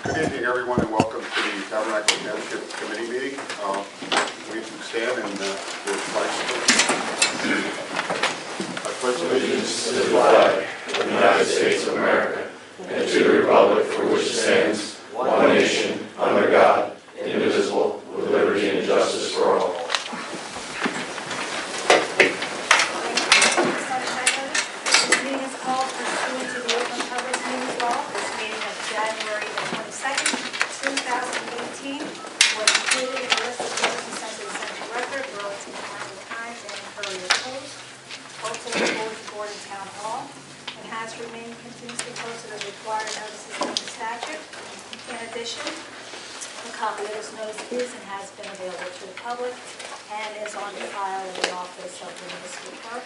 Good evening, everyone, and welcome to the Tabernacle Township Committee meeting. We can stand and do a flag salute. I pledge allegiance to the flag of the United States of America and to the republic for which it stands, one nation, under God, indivisible, with liberty and justice for all. This meeting is called pursuant to the Open Public Meetings Law. This meeting of January the 22nd, 2018 was included in the list of persons sent to the Central Record, Burlington County Times, and Courier Post, posted at the Bulletin Board in Town Hall, and has remained continuously posted as required notices in the statute. In addition, a copy of this notice is and has been available to the public and is on file in the office of the municipal clerk.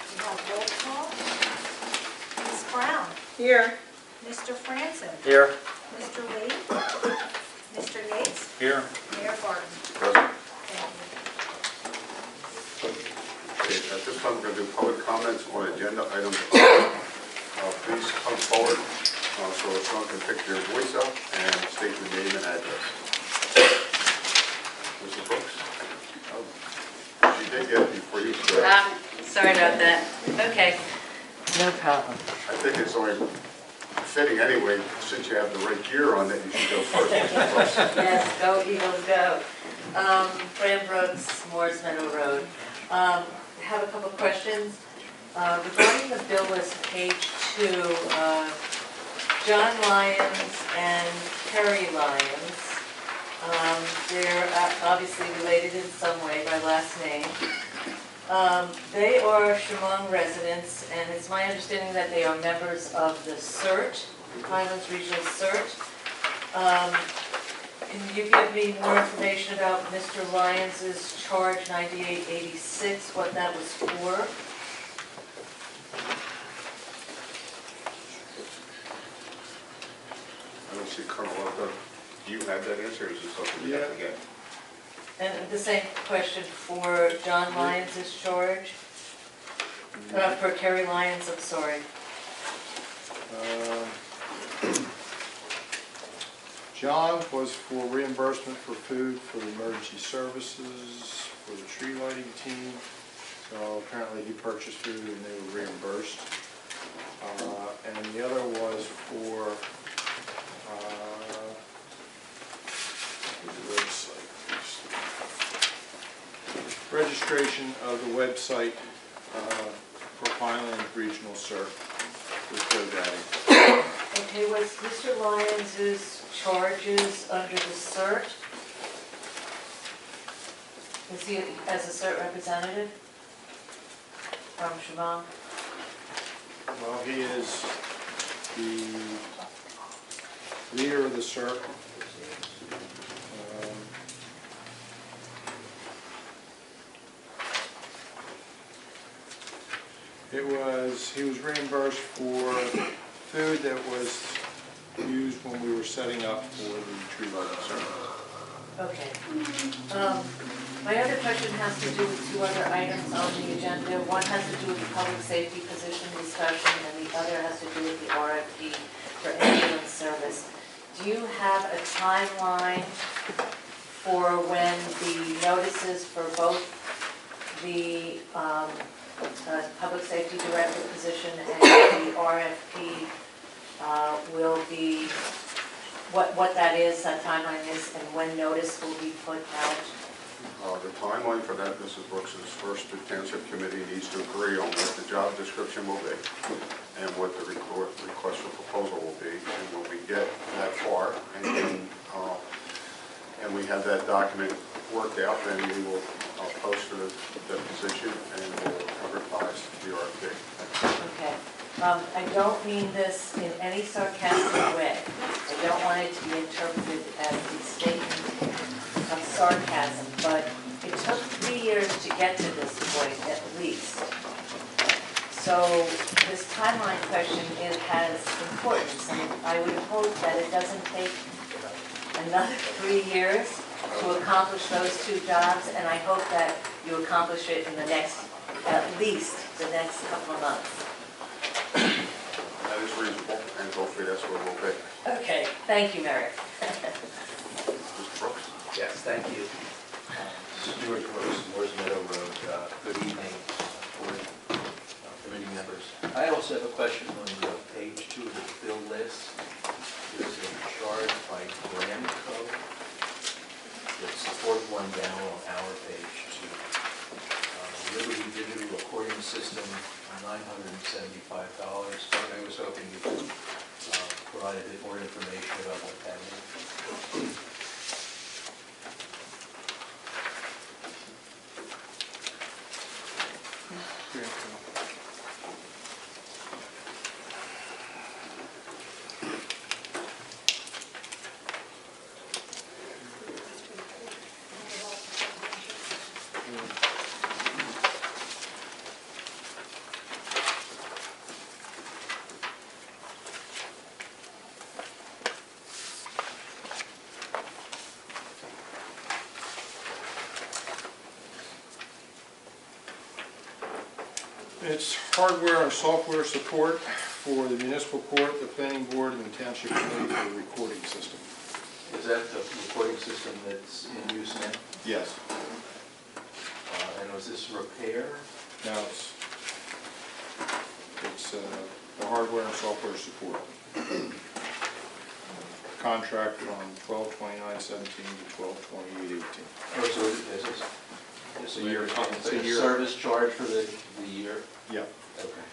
We have roll call. Ms. Brown. Here. Mr. Franson. Here. Mr. Lee. Mr. Yates. Here. Mayor Barton. Present. Thank you. Okay, at this time, we're going to do public comments on agenda items. Please come forward so that someone can pick your voice up and state your name and address. Mrs. Brooks? She did get it before you. Sorry about that. Okay. No problem. I think it's only fitting anyway, since you have the right gear on, that you should go first, Mrs. Brooks. Yes, go Eagles, go. Fran Brooks, Morris Meadow Road. Have a couple questions. Regarding the bill list, page 2, John Lyons and Kerry Lyons, they're obviously related in some way by last name. They are Chemung residents, and it's my understanding that they are members of the CERT, Highlands Regional CERT. Can you give me more information about Mr. Lyons' charge 9886, what that was for? I don't see Colonel Luther. Do you have that answer, or is this something you have to get? And the same question for John Lyons' charge? For Kerry Lyons, I'm sorry. John was for reimbursement for food for the emergency services, for the tree lighting team. So apparently he purchased food and they were reimbursed. And the other was for the website. Registration of the website for Highland Regional CERT with GoDaddy. Okay, was Mr. Lyons' charges under the CERT? Is he as a CERT representative from Chemung? Well, he is the leader of the CERT. He was reimbursed for food that was used when we were setting up for the tree lighting service. Okay. My other question has to do with two other items on the agenda. One has to do with the public safety position discussion, and the other has to do with the RFP for ambulance service. Do you have a timeline for when the notices for both the public safety director position and the RFP will be, what that is, that timeline is, and when notice will be put out? The timeline for that, Mrs. Brooks, is first the Township Committee needs to agree on what the job description will be and what the request for proposal will be. And when we get that far and we have that document worked out, then we will post for the position and we'll advertise the RFP. Okay. I don't mean this in any sarcastic way. I don't want it to be interpreted as a statement of sarcasm, but it took 3 years to get to this point, at least. So this timeline question, it has importance, and I would hope that it doesn't take another 3 years to accomplish those two jobs, and I hope that you accomplish it in the next, at least the next couple of months. That that is reasonable, and hopefully that's where we'll be. Okay, thank you, Merrick. Mr. Brooks? Yes, thank you. Stuart Brooks, Moore's Meadow Road. Good evening, board, committee members. I also have a question on page 2 of the bill list. There's a charge by Gramco. It's the fourth one down on our page 2. Liberty Digital Recording System, $975. I was hoping you could provide a bit more information about what that is. It's hardware and software support for the municipal court, the planning board, and the township committee for the recording system. Is that the recording system that's in use now? Yes. And was this repair? Now it's the hardware and software support. Contract from 12/29/17 to 12/28/18. Oh, so it's a year, It's a year. service charge for the year? Yeah. Okay.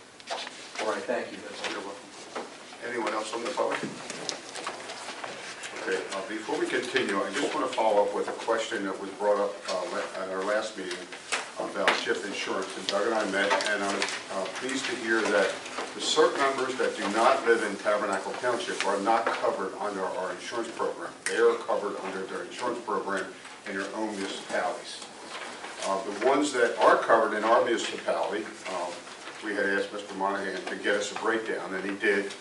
All right, thank you. That's all. You're welcome. Anyone else on the public? Okay, before we continue, I just want to follow up with a question that was brought up at our last meeting about shift insurance. And Doug and I met, and I'm pleased to hear that the CERT members that do not live in Tabernacle Township are not covered under our insurance program. They are covered under their insurance program in their own municipalities. The ones that are covered in our municipality, we had asked Mr. Monahan to get us a breakdown, and he did.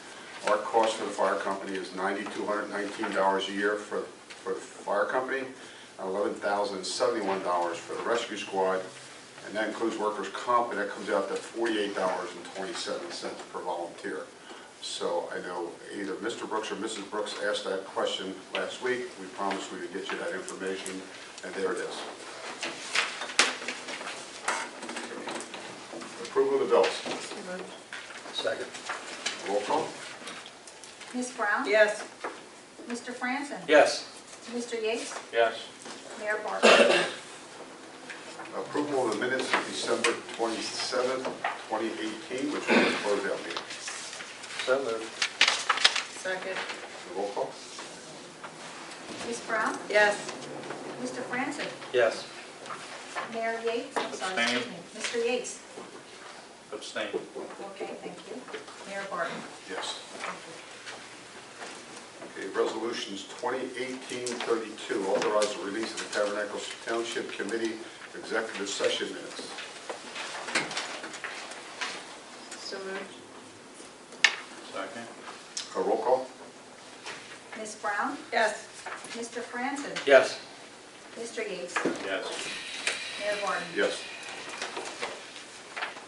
Our cost for the fire company is $9,219 a year for the fire company, $11,071 for the rescue squad, and that includes workers' comp, and that comes out to $48.27 per volunteer. So I know either Mr. Brooks or Mrs. Brooks asked that question last week. We promised we would get you that information, and there it is. Approval of the bills. Second. Roll call. Ms. Brown? Yes. Mr. Franzen? Yes. Mr. Yates? Yes. Mayor Barton? Approval of the minutes of December 27th, 2018, which was a closeout meeting. So moved. Second. Roll call. Ms. Brown? Yes. Mr. Franzen? Yes. Mayor Yates? I'm sorry, excuse me. Mr. Yates? Abstain. Okay, thank you. Mayor Barton? Yes. Okay, resolutions 2018-32, authorize the release of the Tabernacle Township Committee executive session minutes. So moved. Second. Roll call. Ms. Brown? Yes. Mr. Franzen? Yes. Mr. Yates? Yes. Mayor Barton? Yes.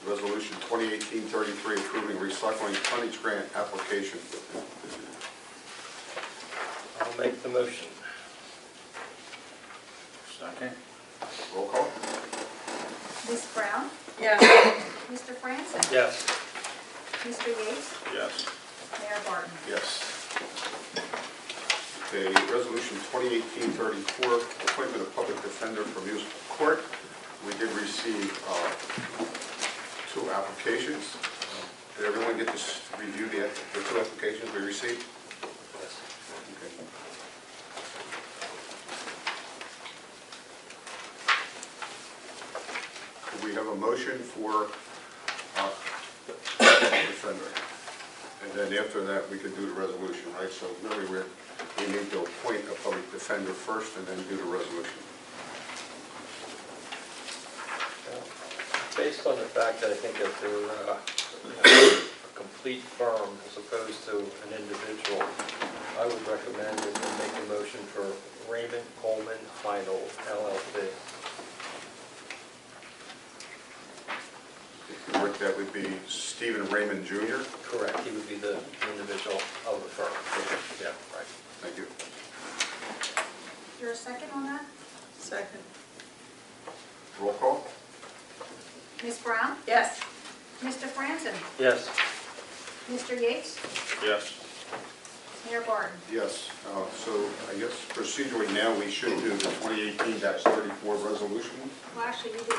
Resolution 2018-33, approving recycling tonnage grant application. I'll make the motion. Second. Roll call. Ms. Brown? Yes. Mr. Franzen? Yes. Mr. Yates? Yes. Mayor Barton? Yes. Okay, resolution 2018-34, appointment of public defender for municipal court. We did receive 2 applications. Did everyone get to review the 2 applications we received? Yes. Okay. Could we have a motion for defender? And then after that, we could do the resolution, right? So really, we need to appoint a public defender first and then do the resolution. Based on the fact that I think that they're a complete firm as opposed to an individual, I would recommend and make a motion for Raymond Coleman Final LLC. Mark that would be Stephen Raymond Jr. Correct, he would be the individual of the firm. Yeah, right. Thank you. Is there a second on that? Second. Roll call? Ms. Brown? Yes. Mr. Franzen? Yes. Mr. Yates? Yes. Mayor Barton? Yes, so I guess procedurally now we should do the 2018-34 resolution. Well, actually, you did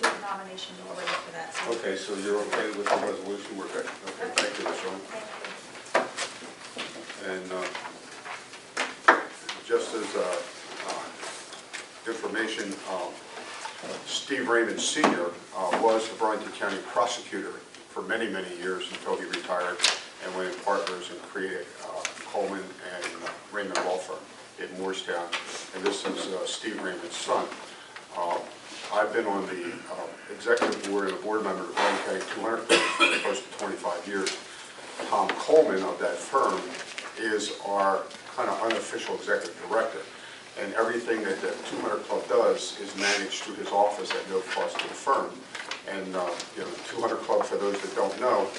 a nomination already for that. So Okay, so you're okay with the resolution, we're good. Okay, thank you, Ms. Owen. thank you. And just as information, Steve Raymond Sr. Was the Burlington County prosecutor for many, many years until he retired and went in partners and created Coleman and Raymond Law Firm in Moorestown. And this is Steve Raymond's son. I've been on the executive board and a board member of Burlington County 200 for close to 25 years. Tom Coleman of that firm is our kind of unofficial executive director. And everything that the 200 Club does is managed through his office at no cost to the firm. And you know, the 200 Club, for those that don't know,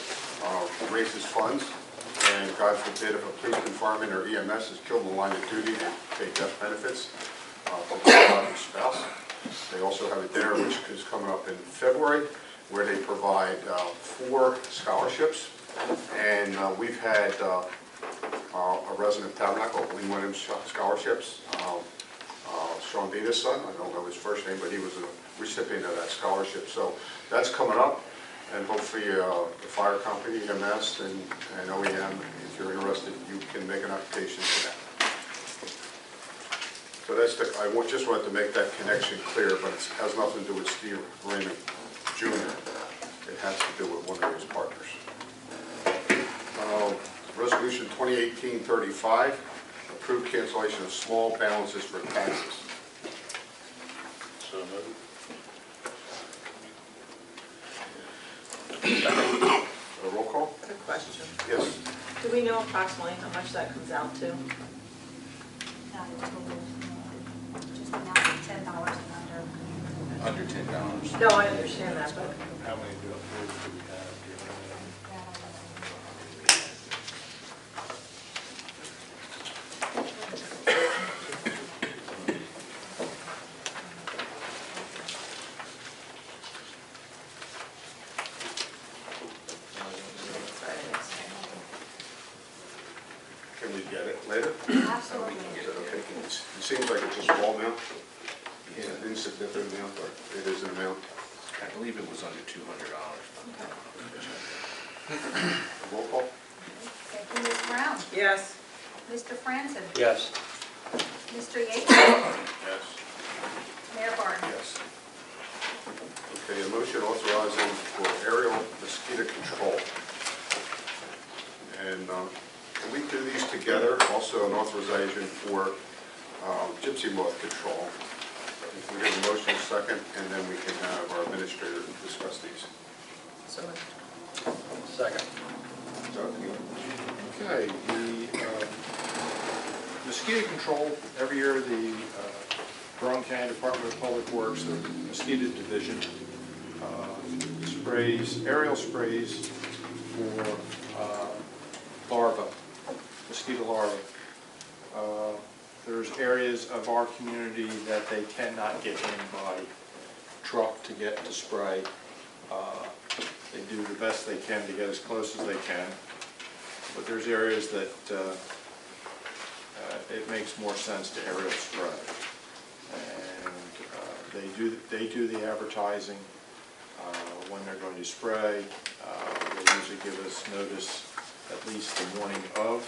raises funds. And God forbid if a policeman, fireman, or EMS is killed in the line of duty, they pay death benefits to the surviving spouse. They also have a dinner which is coming up in February where they provide 4 scholarships. And we've had a resident of Tabernacle, one of them scholarships, Sean Dina's son. I don't know his first name, but he was a recipient of that scholarship. So that's coming up, and hopefully the fire company, EMS, and OEM, if you're interested, you can make an application for that. So that's just wanted to make that connection clear, but it has nothing to do with Steve Raymond Jr. It has to do with one of his partners. Resolution 2018-35, approved cancellation of small balances for taxes. So moved. A roll call? Good question. Yes. Do we know approximately how much that comes out to? Not a total, just an amount of $10 and under. Under $10. No, I understand that, but How many do we have? Can we get it later? Absolutely. Is that okay? It seems like it's a small amount. It's an insignificant amount, but it is an amount. I believe it was under $200. Roll call? Thank you, Ms. Brown. yes. Mr. Franzen? Yes. Mr. Yates? Yes. Mayor Barton? Yes. Okay, a motion authorizing for aerial mosquito control. And can we do these together? Also an authorization for gypsy moth control. If we get a motion second, and then we can have our administrator discuss these. So Second. Okay, the mosquito control, every year the Burlington County Department of Public Works, the mosquito division, sprays, aerial sprays for larvae, mosquito larvae. There's areas of our community that they cannot get in by truck to get to spray. They do the best they can to get as close as they can, but there's areas that it makes more sense to aerial spray. And they do the advertising when they're going to spray. They usually give us notice at least the morning of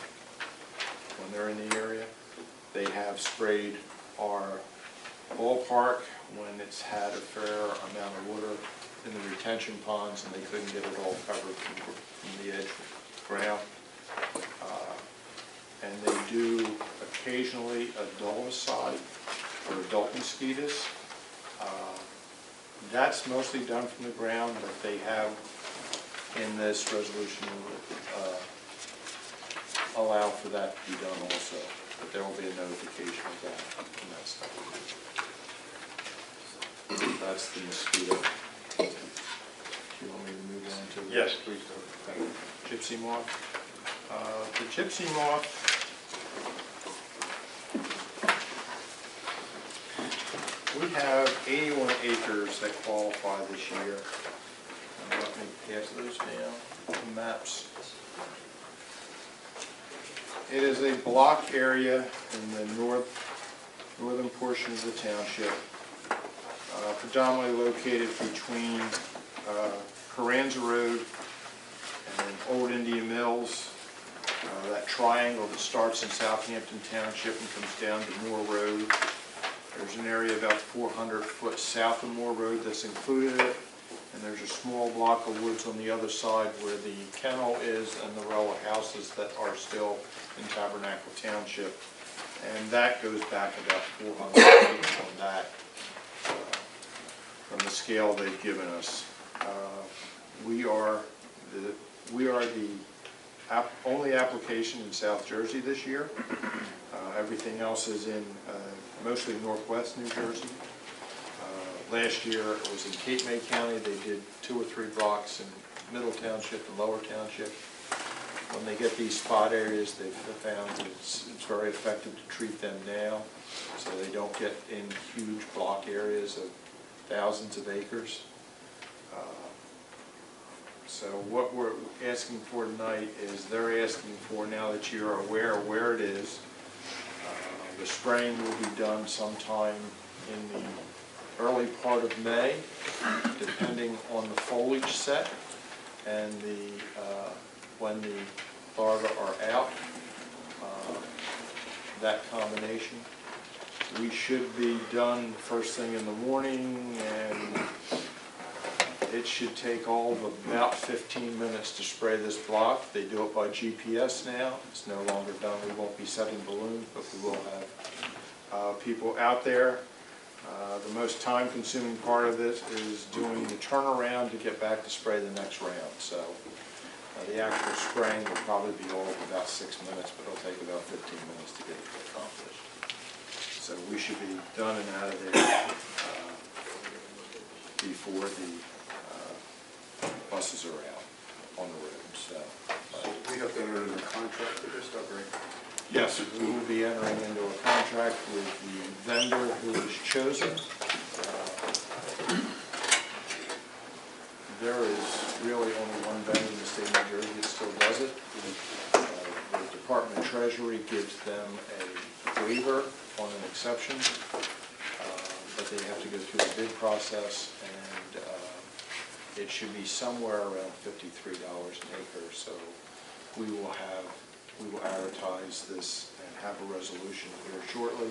when they're in the area. They have sprayed our ballpark when it's had a fair amount of water in the retention ponds and they couldn't get it all covered from the edge ground. And they do occasionally adulticide for adult mosquitoes. That's mostly done from the ground, but they have in this resolution allow for that to be done also. But there will be a notification of that and that stuff. That's the mosquito. Do you want me to move on Yes, please do. Thank you. Gypsy moth. The gypsy moth, we have 81 acres that qualify this year. And let me pass those down, the maps. It is a block area in the northern portion of the township, predominantly located between Carranza Road and Old Indian Mills, that triangle that starts in Southampton Township and comes down to Moore Road. There's an area about 400 foot south of Moore Road that's included in it, and there's a small block of woods on the other side where the kennel is and the row of houses that are still in Tabernacle Township. And that goes back about 400 feet on that, from the scale they've given us. We are the only application in South Jersey this year. Everything else is in mostly northwest New Jersey. Last year it was in Cape May County. They did 2 or 3 blocks in Middle Township and Lower Township. When they get these spot areas, they've found that it's very effective to treat them now, so they don't get in huge block areas of thousands of acres. So what we're asking for tonight is they're asking for, now that you're aware of where it is, the spraying will be done sometime in the early part of May, depending on the foliage set and when the larvae are out, that combination. We should be done first thing in the morning, and it should take all of about 15 minutes to spray this block. They do it by GPS now. It's no longer done. We won't be setting balloons, but we will have people out there. The most time-consuming part of this is doing the turnaround to get back to spray the next round. So the actual spraying will probably be all of about 6 minutes, but it'll take about 15 minutes to get it accomplished. So we should be done and out of there before the buses are out on the road. So We have to enter into a contract for this stuff, right? yes, we will be entering into a contract with the vendor who is chosen. There is really only one vendor in the state of New Jersey that still does it. The Department of Treasury gives them a waiver on an exception, but they have to go through a bid process, and it should be somewhere around $53 an acre. So we will advertise this and have a resolution here shortly,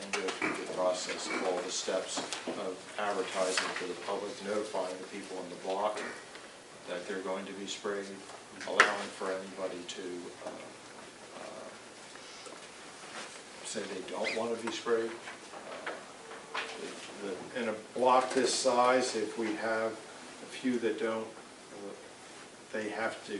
and go through the process of all the steps of advertising to the public, notifying the people on the block that they're going to be sprayed, allowing for anybody to say they don't want to be sprayed. In a block this size, if we have a few that don't, they have to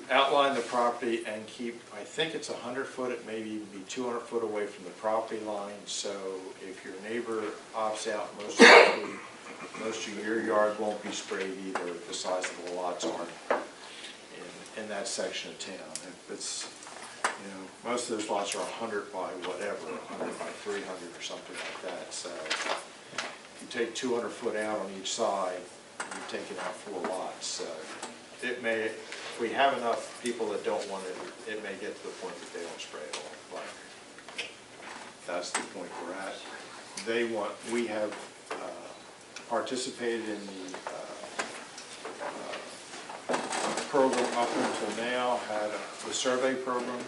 outline the property and keep, I think it's 100 foot, it may even be 200 foot away from the property line. So if your neighbor opts out, most of your yard won't be sprayed either. The size of the lots aren't in that section of town. If it's, you know, most of those lots are 100 by whatever, 100 by 300 or something like that. So if you take 200 foot out on each side, you've taken out 4 lots. So it may, if we have enough people that don't want it, it may get to the point that they don't spray at all. But that's the point we're at. They want, we have participated in the program up until now, had the survey program.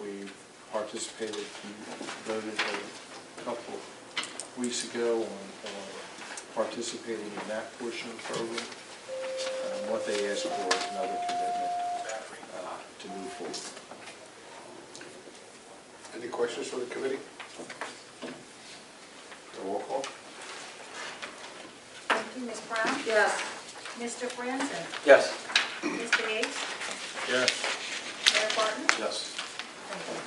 We participated, voted a couple of weeks ago on participating in that portion of the program. What they ask for is another commitment to move forward. Any questions for the committee? Roll call. Thank you, Ms. Brown. Yes. Mr. Franzen. Yes. Mr. Yates. Yes. Mayor Barton. Yes. Thank you.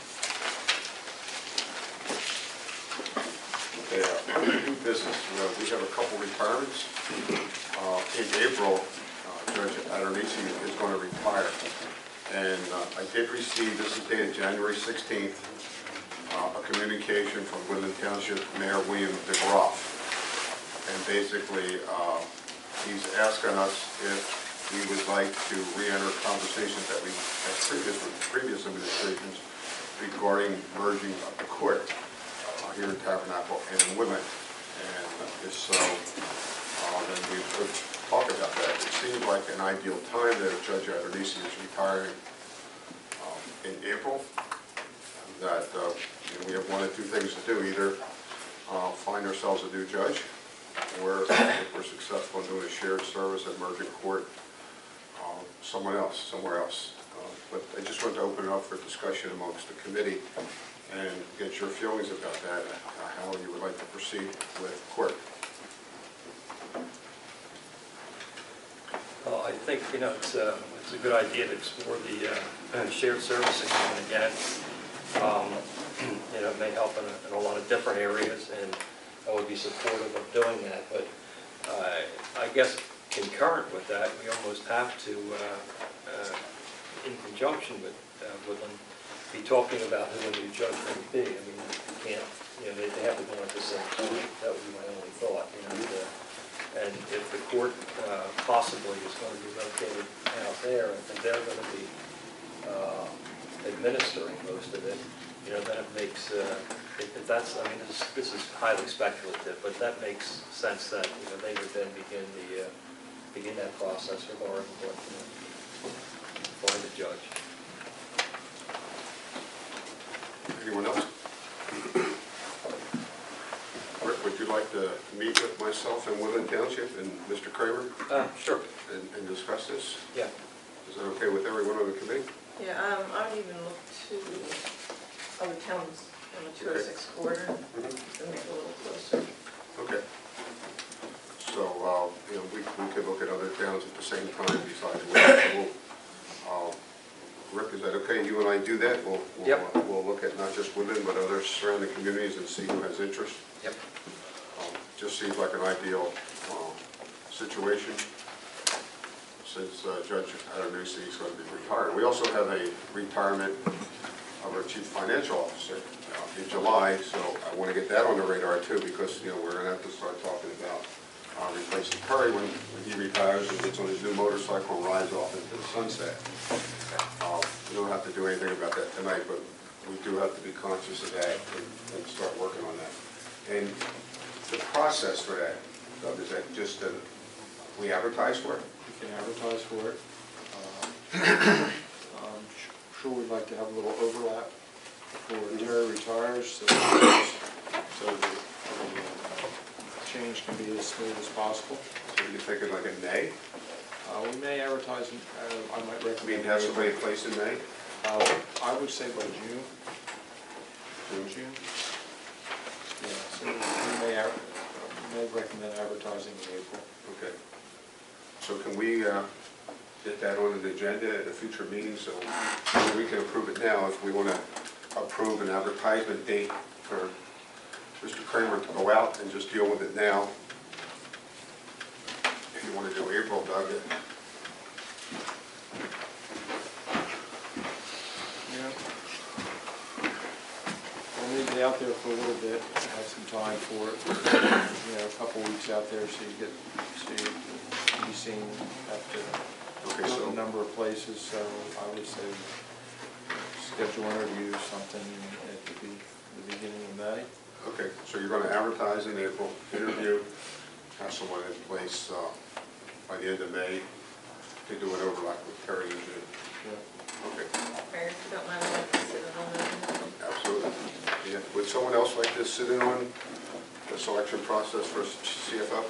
Okay, new business. We have a couple retirements. In April, Judge Adonisi is going to retire. And I did receive, this is dated January 16th, a communication from Woodland Township Mayor William DeGroff. And basically, he's asking us if we would like to re-enter conversations that we had with previous administrations regarding merging of the court here in Tabernacle and in Woodland. And if so, then we could talk about that. It seems like an ideal time that Judge Adonisi is retiring in April, that we have one of two things to do. Either find ourselves a new judge, or if we're successful in doing a shared service and merging court, somewhere else. But I just wanted to open it up for discussion amongst the committee and get your feelings about that, how you would like to proceed with court. Well, I think, it's a good idea to explore the shared service agreement again. It may help in a lot of different areas, and I would be supportive of doing that. But I guess concurrent with that, we almost have to, in conjunction with Woodland, be talking about who a new judge may be. I mean, you can't, they have to go at the same time. That would be my only thought. And if the court possibly is going to be located out there, and they're going to be administering most of it, then it makes, if that's, I mean, this is highly speculative, but that makes sense that, they would then begin that process regarding what, find a judge. Anyone else? Rick, would you like to meet with myself and Woodland Township and Mr. Kramer Sure. and discuss this? Yeah. Is that okay with everyone on the committee? Yeah, I would even look to other towns on the 206 border to make it a little closer. Okay. So, we could look at other towns at the same time besides Woodland. Rick, is that okay? You and I do that? Yep. We'll look at not just Woodland, but other surrounding communities and see who has interest. Yep. Just seems like an ideal situation since Judge Adonisi is going to be retired. We also have a retirement of our chief financial officer in July, so I want to get that on the radar too, because we're going to have to start talking about replacing Curry when he retires and gets on his new motorcycle and rides off into the sunset. We don't have to do anything about that tonight, but we do have to be conscious of that and start working on that. And the process for that, Doug, is that just we advertise for it? We can advertise for it. I'm sure we'd like to have a little overlap before Terry retires, so the change can be as smooth as possible. So you think it like in May? We may advertise, I might recommend. We have somebody placed in May? I would say by June. June? Yeah, so we may recommend advertising in April. Okay. So can we get that on the agenda at a future meeting so we can approve it now if we want to approve an advertisement date for Mr. Kramer to go out and just deal with it now? If you want to do April, Doug. Yeah. We'll need to be out there for a little bit, have some time for it. A couple weeks out there so you get to be seen, have to Okay, so a number of places, so I would say schedule interviews, something at the beginning of May. okay, so you're going to advertise in April, interview, have someone in place by the end of May to do an overlap with Terry and June. Yeah. Okay, Mayor, if you don't mind, I'd like to sit in on that. absolutely. Yeah. Would someone else like to sit in on the selection process for CFO?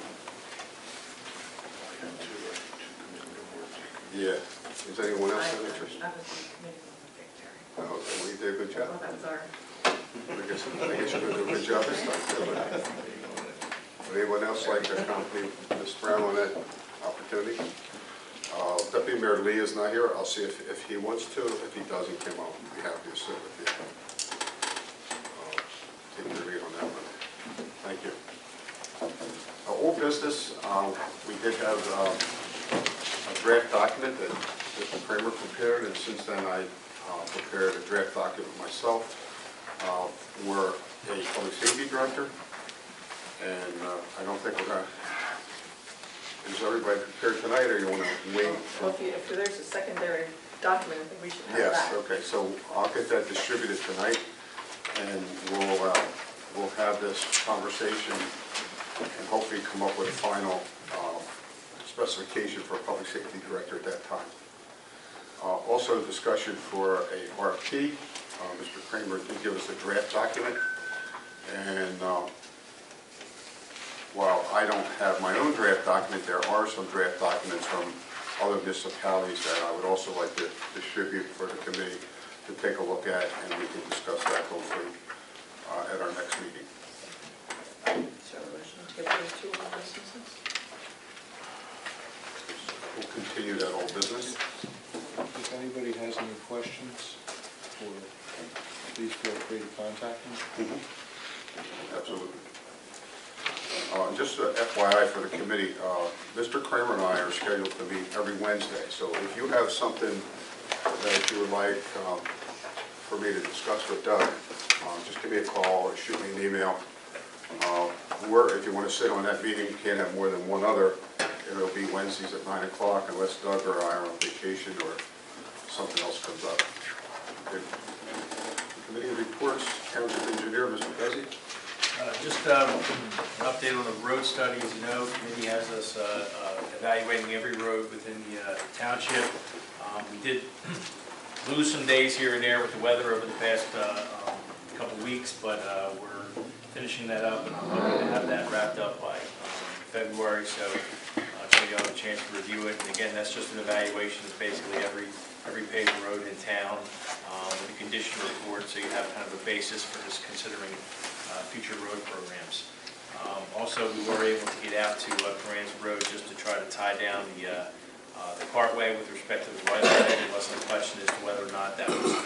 Yeah. Is anyone else have interest? I was the committee on the Terry. Oh, okay, well, you did a good job. Well, that was our. I guess you're going to do a good job this time, too. Would anyone else like to accompany Ms. Brown on that opportunity? Deputy Mayor Lee is not here. I'll see if he wants to. If he doesn't, Kim, I'll be happy to sit with you. Take your lead on that one. Thank you. Old business, we did have a draft document that Mr. Kramer prepared, and since then I prepared a draft document myself. We're a public safety director, and I don't think we're going to, is everybody prepared tonight, or you want to wait? Well, if there's a secondary document, I think we should have that. Yes, okay, so I'll get that distributed tonight, and we'll have this conversation and hopefully come up with a final specification for a public safety director at that time. Also, discussion for a RFP. Mr. Kramer did give us a draft document, and while I don't have my own draft document, there are some draft documents from other municipalities that I would also like to distribute for the committee to take a look at, and we can discuss that hopefully at our next meeting. So a motion to get those two old businesses? We'll continue that old business. If anybody has any questions, please feel free to contact me. Absolutely. Just a FYI for the committee, Mr. Kramer and I are scheduled to meet every Wednesday, so if you have something that you would like for me to discuss with Doug, just give me a call or shoot me an email. If you want to sit on that meeting, you can't have more than one other. It'll be Wednesdays at 9 o'clock unless Doug or I are on vacation or something else comes up. Good. Committee reports, Township Engineer, Mr. Bezzi. Just an update on the road study. As you know, the committee has us evaluating every road within the township. We did lose some days here and there with the weather over the past couple weeks, but we're finishing that up, and I'm hoping to have that wrapped up by February, so you'll have a chance to review it. And again, that's just an evaluation of basically every paved road in town with a condition report, so you have kind of a basis for just considering future road programs. Also, we were able to get out to Coran's Road just to try to tie down the cartway with respect to the right-of-way. There wasn't a question as to whether or not that was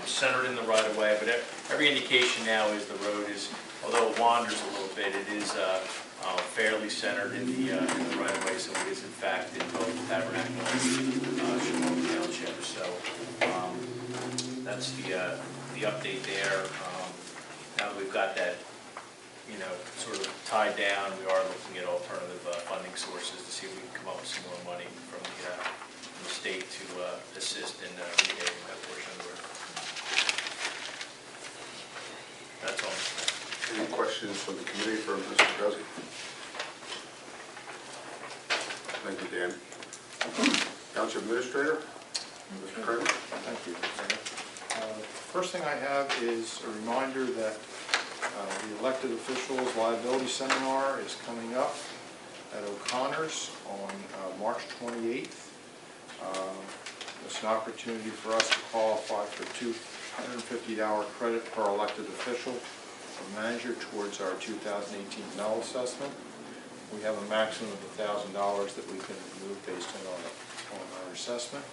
centered in the right-of-way, but every indication now is the road is, although it wanders a little bit, it is fairly centered in the right-of-way, so it is in fact in both Tabernacle and Township. So that's the update there. Now that we've got that, sort of tied down, we are looking at alternative funding sources to see if we can come up with some more money from the state to assist in repaving that portion of the road. That's all. Any questions from the committee for Mr. Bezzi? Thank you, Dan. Township Administrator, Mr. Kramer. Thank you. First thing I have is a reminder that the elected officials liability seminar is coming up at O'Connor's on March 28th. It's an opportunity for us to qualify for $250 credit per elected official or manager towards our 2018 MEL assessment. We have a maximum of $1,000 that we can move based on our assessment.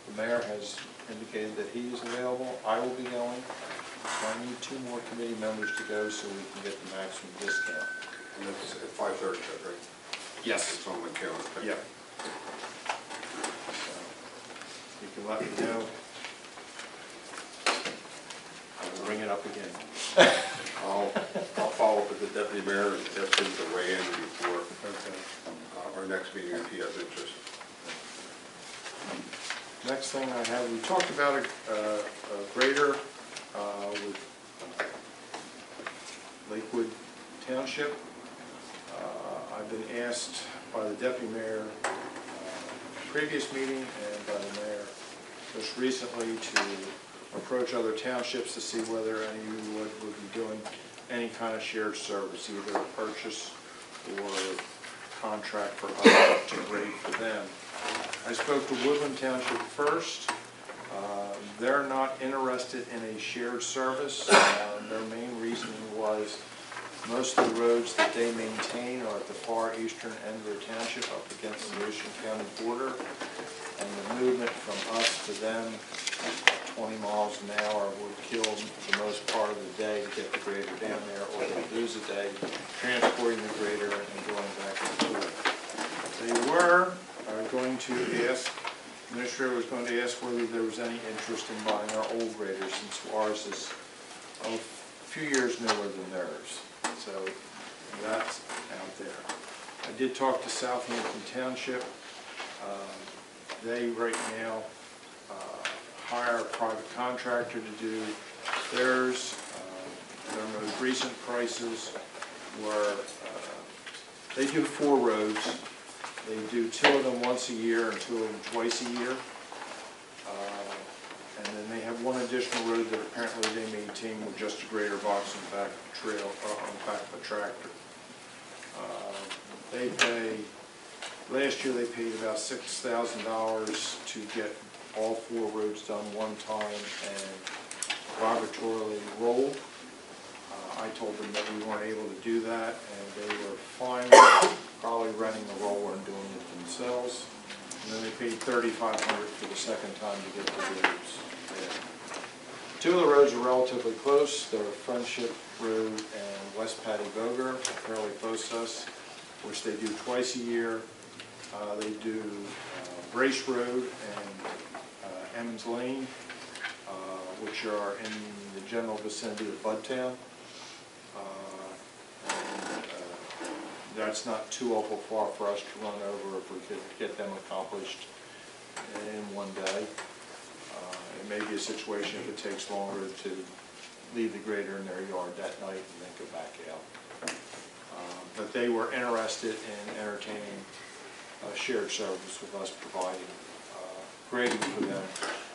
The mayor has indicated that he is available. I will be going. So I need 2 more committee members to go so we can get the maximum discount. And that's at 5:30, right? Yes. It's on my calendar. Yep. So you can let me know. I will bring it up again. I'll follow up with the deputy mayor and ask him to weigh in before our next meeting if he has interest. Next thing I have, we talked about a grader with Lakewood Township. I've been asked by the deputy mayor previous meeting and by the mayor just recently to approach other townships to see whether any would be doing any kind of shared service, either a purchase or contract for us to grade for them. I spoke to Woodland Township first. They're not interested in a shared service. Their main reasoning was most of the roads that they maintain are at the far eastern end of their township up against the Ocean County border, and the movement from us to them 20 miles an hour would kill the most part of the day to get the grader down there, or they'd lose a day transporting the grader and going back and forth. They were going to ask, the administrator was going to ask whether there was any interest in buying our old grader, since ours is a few years newer than theirs. So that's out there. I did talk to Southampton Township. They right now hire a private contractor to do theirs. Their most recent prices were, they do 4 roads. They do 2 of them once a year and 2 of them twice a year. And then they have 1 additional road that apparently they maintain with just a grader box on the back of the trail, on the back of a tractor. They pay, last year they paid about $6,000 to get all 4 roads done one time and laboratorily rolled. I told them that we weren't able to do that, and they were fine with probably renting the roller and doing it themselves. And then they paid $3,500 for the second time to get the roads there. 2 of the roads are relatively close. They're Friendship Road and West Patty Boger, fairly close to us, which they do twice a year. They do Brace Road and Emmons Lane, which are in the general vicinity of Budtown. That's not too awful far for us to run over if we could get them accomplished in one day. It may be a situation if it takes longer to leave the grader in their yard that night and then go back out. But they were interested in entertaining a shared service with us providing grading for them,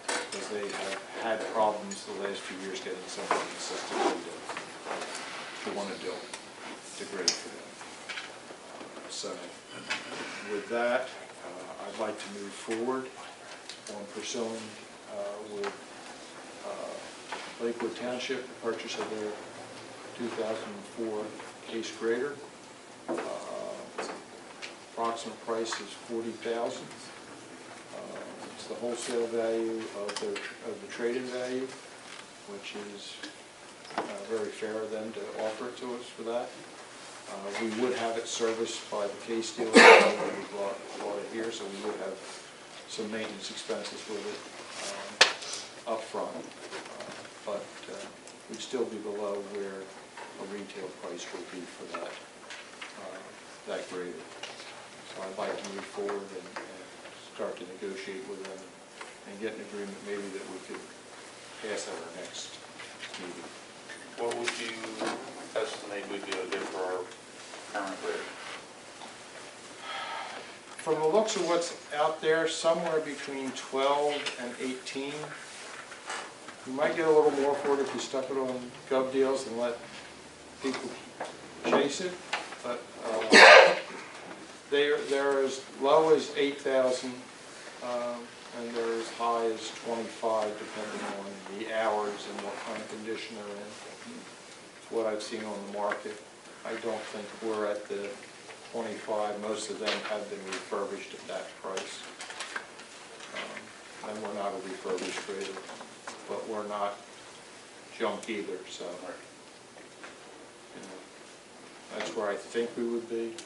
because they have had problems the last few years getting somebody consistently to want to do it, to grade for them. So with that, I'd like to move forward on pursuing with Lakewood Township the purchase of their 2004 case grader. Approximate price is $40,000. It's the wholesale value of the trade-in value, which is very fair of them to offer it to us for that. We would have it serviced by the case dealer when we bought it here, so we would have some maintenance expenses with it up front. But we'd still be below where a retail price would be for that grader. So I'd like to move forward and start to negotiate with them and get an agreement maybe that we could pass at our next meeting. What would you estimate we'd be able to get for our current grader? From the looks of what's out there, somewhere between 12 and 18. You might get a little more for it if you stuck it on gov deals and let people chase it, but they're as low as 8,000 and they're as high as 25, depending on the hours and what kind of condition they're in. It's what I've seen on the market. I don't think we're at the 25. Most of them have been refurbished at that price. And we're not a refurbished grader, but we're not junk either, so you know, that's where I think we would be.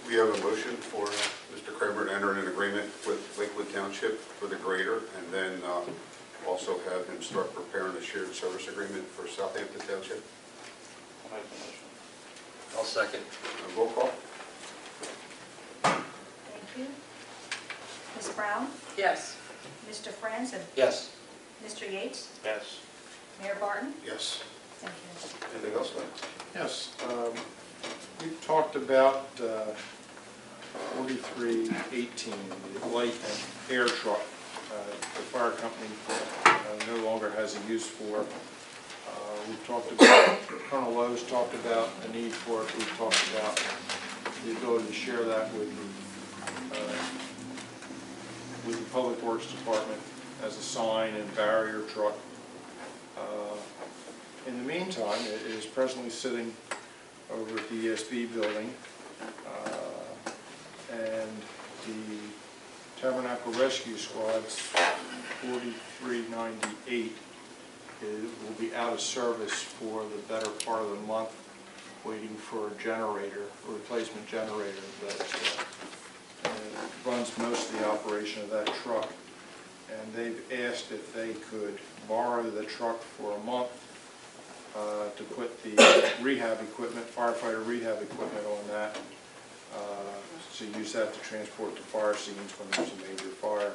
We have a motion for Mr. Kramer to enter an agreement with Lakewood Township for the grader, and then also have him start preparing a shared service agreement for Southampton Township. I'll make the motion. I'll second. Roll call. Thank you. Ms. Brown? Yes. Mr. Franzen? Yes. Mr. Yates? Yes. Mayor Barton? Yes. Thank you. Anything else, Lynn? Yes, we talked about 4318, the light and air truck. The fire company no longer has a use for. We've talked about, Colonel Lowe's talked about the need for it. We've talked about the ability to share that with the Public Works Department as a sign and barrier truck. In the meantime, it is presently sitting over at the ESB building, and the Tabernacle Rescue Squad's 4398 will be out of service for the better part of the month, waiting for a generator, a replacement generator that runs most of the operation of that truck. And they've asked if they could borrow the truck for a month to put the rehab equipment, firefighter rehab equipment on that, to use that to transport to fire scenes when there's a major fire,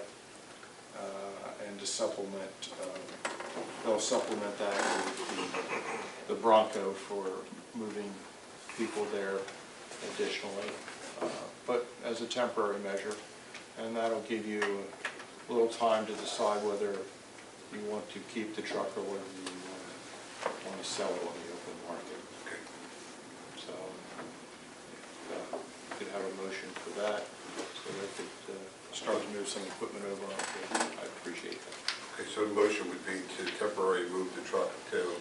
and to supplement, they'll supplement that with the Bronco for moving people there additionally, but as a temporary measure. And that'll give you a little time to decide whether you want to keep the truck or whether you want to sell it on the open market. So you could have a motion for that, so they could start to move some equipment over. I'd appreciate that. Okay, so the motion would be to temporarily move the truck to,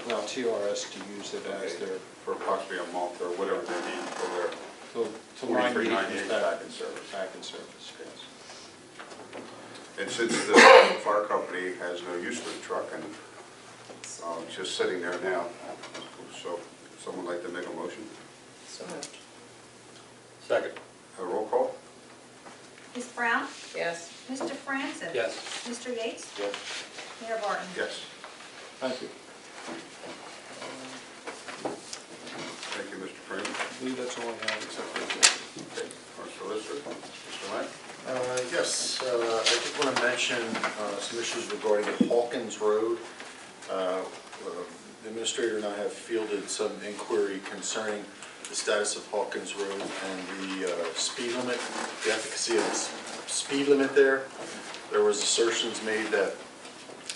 Allow TRS to use it as their, for approximately a month or whatever they need for their till 4398 back back in service. Back in service, yes. And since the fire company has no use for the truck and it's just sitting there now, so someone like to make a motion? So moved. Second. A roll call? Ms. Brown? Yes. Mr. Francis? Yes. Mr. Yates? Yes. Mayor Barton? Yes. Thank you. Thank you, Mr. Freeman. I believe that's all I have except for the Okay, our solicitor, Mr. Lang. Yes, I just want to mention some issues regarding Hawkins Road. The administrator and I have fielded some inquiry concerning the status of Hawkins Road and the speed limit, the efficacy of the speed limit there. There was assertions made that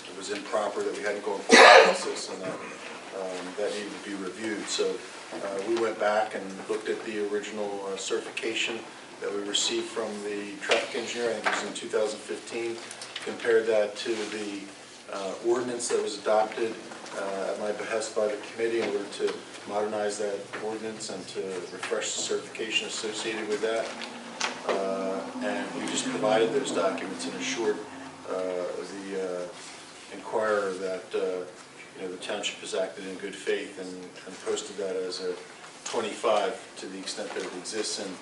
it was improper, that we hadn't gone through the process, and that needed to be reviewed. So we went back and looked at the original certification that we received from the traffic engineer, I think it was in 2015, compared that to the ordinance that was adopted at my behest by the committee in order to modernize that ordinance and to refresh the certification associated with that. And we just provided those documents and assured the inquirer that the township has acted in good faith and posted that as a 25 to the extent that it exists in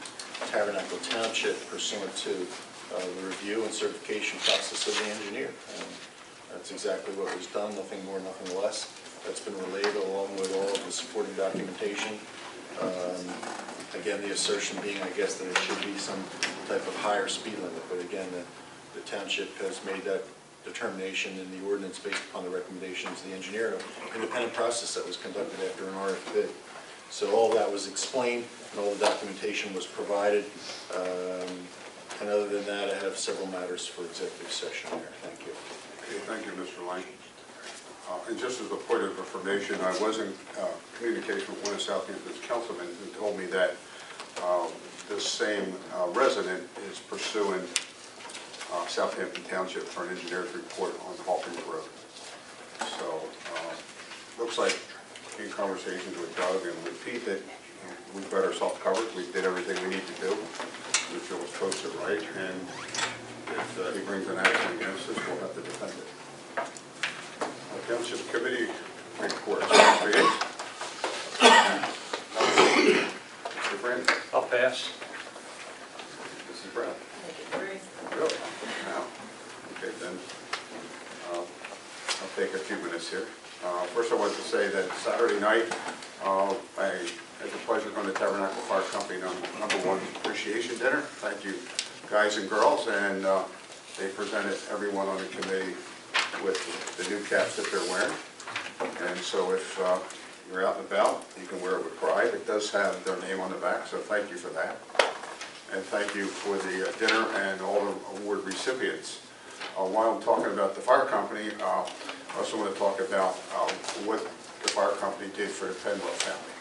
Tabernacle Township pursuant to the review and certification process of the engineer. And that's exactly what was done, nothing more, nothing less. That's been relayed along with all of the supporting documentation. Again, the assertion being, I guess, that it should be some type of higher speed limit, but again, the township has made that determination in the ordinance based upon the recommendations of the engineer, an independent process that was conducted after an RFP. So all that was explained and all the documentation was provided. And other than that, I have several matters for executive session there. Thank you. Okay, thank you, Mr. Lang. And just as a point of information, I was in communication with one of Southampton's councilmen who told me that this same resident is pursuing Southampton Township for an engineer's report on Hawkins Road. So looks like in conversations with Doug and with Pete that we've got ourselves covered. We did everything we need to do. We feel it's posted right, and if he brings an action against us, we'll have to defend it. Township Committee reports. Mr. Yates? Mr. Brand? I'll pass. Mrs. Brown? Thank Really? Now, okay, then I'll take a few minutes here. First I wanted to say that Saturday night I had the pleasure of going to Tabernacle Fire Company #1 appreciation dinner. Thank you guys and girls, and they presented everyone on the committee with the new caps that they're wearing. And so if you're out and about, you can wear it with pride. It does have their name on the back, so thank you for that. And thank you for the dinner and all the award recipients. While I'm talking about the fire company, I also want to talk about what the fire company did for the Penwell family.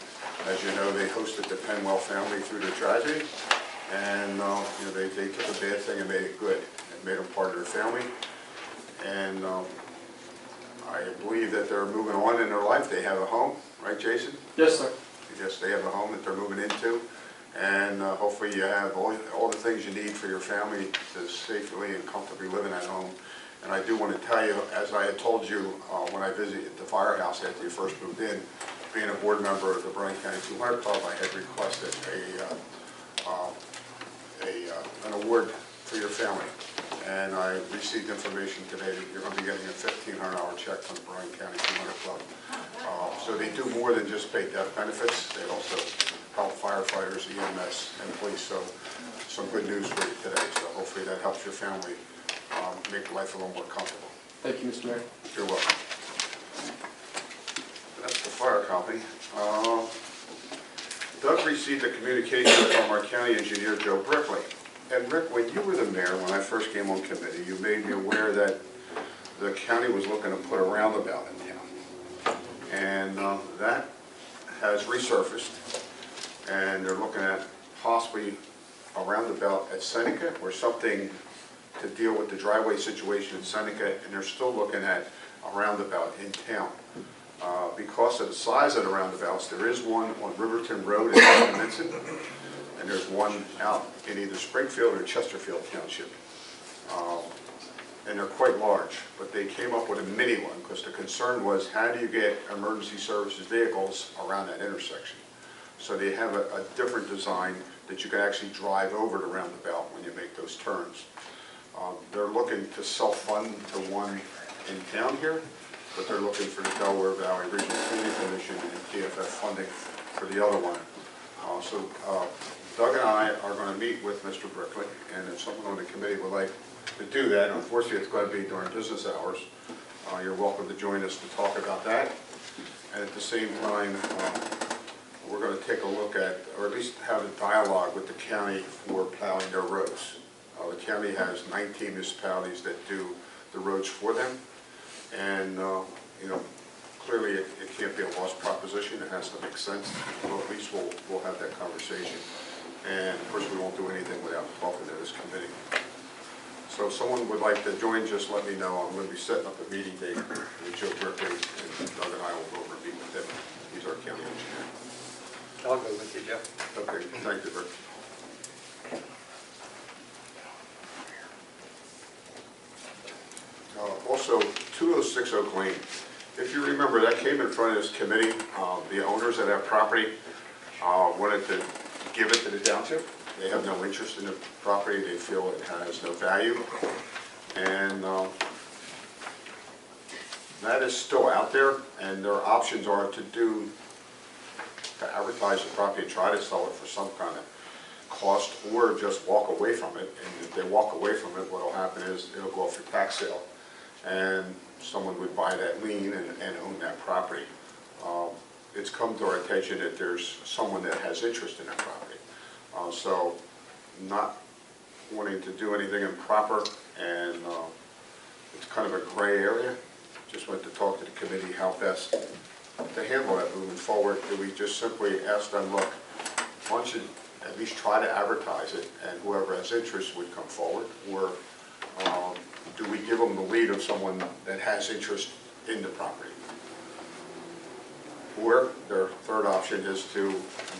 As you know, they hosted the Penwell family through the tragedy, and they took a bad thing and made it good, and made them part of their family. And I believe that they're moving on in their life. They have a home, right, Jason? Yes, sir. Yes, they have a home that they're moving into, And hopefully you have all the things you need for your family to safely and comfortably living at home. And I do want to tell you, as I had told you when I visited the firehouse after you first moved in, being a board member of the Bryan County 200 Club, I had requested an award for your family. And I received information today that you're going to be getting a $1,500 check from the Bryan County 200 Club. So they do more than just pay death benefits. They also help firefighters, EMS, and police. So some good news for you today. So hopefully that helps your family make life a little more comfortable. Thank you, Mr. Mayor. You're welcome. That's the fire company. Doug received a communication from our county engineer, Joe Brickley. And Rick, when you were the mayor, when I first came on committee, you made me aware that the county was looking to put a roundabout in town. And that has resurfaced. And they're looking at possibly a roundabout at Seneca or something to deal with the driveway situation in Seneca. And they're still looking at a roundabout in town. Because of the size of the roundabouts, there is one on Riverton Road in Vincent, and there's one out in either Springfield or Chesterfield Township. And they're quite large, but they came up with a mini one because the concern was how do you get emergency services vehicles around that intersection? So they have a different design that you can actually drive over the roundabout when you make those turns. They're looking to self-fund the one in town here, but they're looking for the Delaware Valley Regional Community Commission and TFF funding for the other one. So Doug and I are going to meet with Mr. Brickley, and if someone on the committee would like to do that, unfortunately it's going to be during business hours, you're welcome to join us to talk about that. And at the same time, we're going to take a look at, or at least have a dialogue with the county for plowing their roads. The county has 19 municipalities that do the roads for them. And, you know, clearly it can't be a lost proposition. It has to make sense. Well, at least we'll have that conversation. And, of course, we won't do anything without talking to this committee. So if someone would like to join, just let me know. I'm going to be setting up a meeting date with Joe Brickley, and Doug and I will go over and meet with him. He's our county engineer. I'll go with you, Jeff. Okay, thank you, Rick. Also, 206 Oak Lane. If you remember, that came in front of this committee. The owners of that property wanted to give it to the township. They have no interest in the property. They feel it has no value. And that is still out there, and their options are to advertise the property and try to sell it for some kind of cost, or just walk away from it. And if they walk away from it, what will happen is it'll go up for tax sale, and someone would buy that lien and own that property. It's come to our attention that there's someone that has interest in that property. So not wanting to do anything improper, and it's kind of a gray area. Just went to talk to the committee how best to handle that moving forward. Do we just simply ask them, look, why don't you at least try to advertise it, and whoever has interest would come forward, or do we give them the lead of someone that has interest in the property? Or their third option is to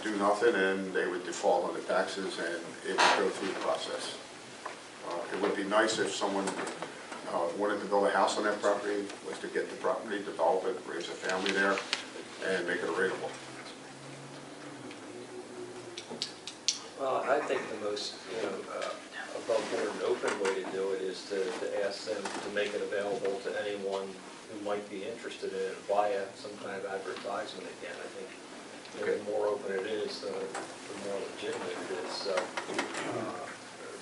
do nothing, and they would default on the taxes, and it would go through the process. It would be nice if someone wanted to build a house on that property, was to get the property, develop it, raise a family there, and make it rateable. Well, I think the most, above board and open way to do it is to ask them to make it available to anyone who might be interested in it via some kind of advertisement again. I think the more open it is, the more legitimate it is. So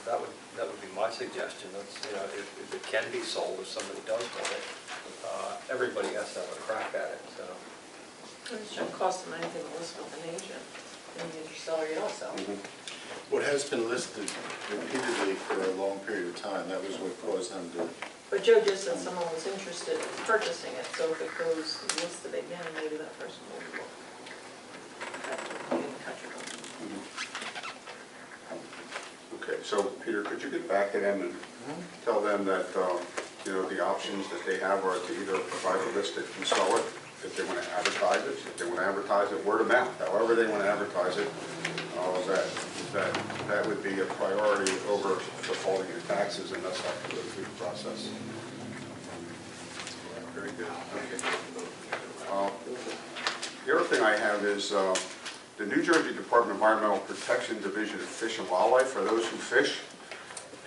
that would be my suggestion. That's, if it can be sold, if somebody does want it, everybody has to have a crack at it. So. It shouldn't cost them anything to list with an agent. And you sell or you don't sell. What has been listed repeatedly for a long period of time, that was what caused them to... But Joe just said someone was interested in purchasing it, so if it goes listed again, maybe that person will look. That's what you cut your Okay, so Peter, could you get back to them and tell them that, the options that they have are to either provide a list it and sell it, if they want to advertise it, if they want to advertise it word of mouth, however they want to advertise it. that would be a priority over withholding the taxes and us have to go through the process. Very good. Okay. The other thing I have is the New Jersey Department of Environmental Protection Division of Fish and Wildlife. For those who fish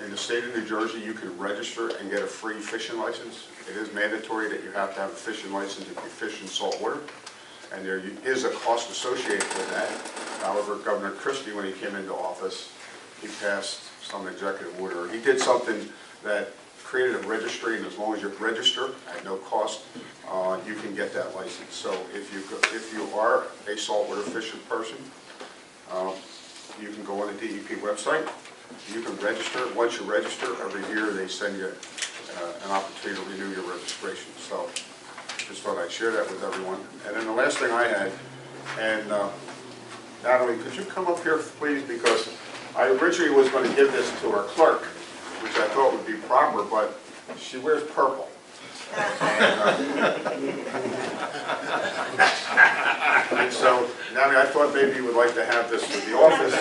in the state of New Jersey, you can register and get a free fishing license. It is mandatory that you have to have a fishing license if you fish in salt water, and there is a cost associated with that. However, Governor Christie, when he came into office, he passed some executive order. He did something that created a registry, and as long as you register at no cost, you can get that license. So if you are a saltwater fishing person, you can go on the DEP website. You can register. Once you register, every year they send you an opportunity to renew your registration. So just thought I'd share that with everyone. And then the last thing I had, and Natalie, could you come up here, please? Because I originally was going to give this to our clerk, which I thought would be proper, but she wears purple. And so, Natalie, I thought maybe you would like to have this with the office.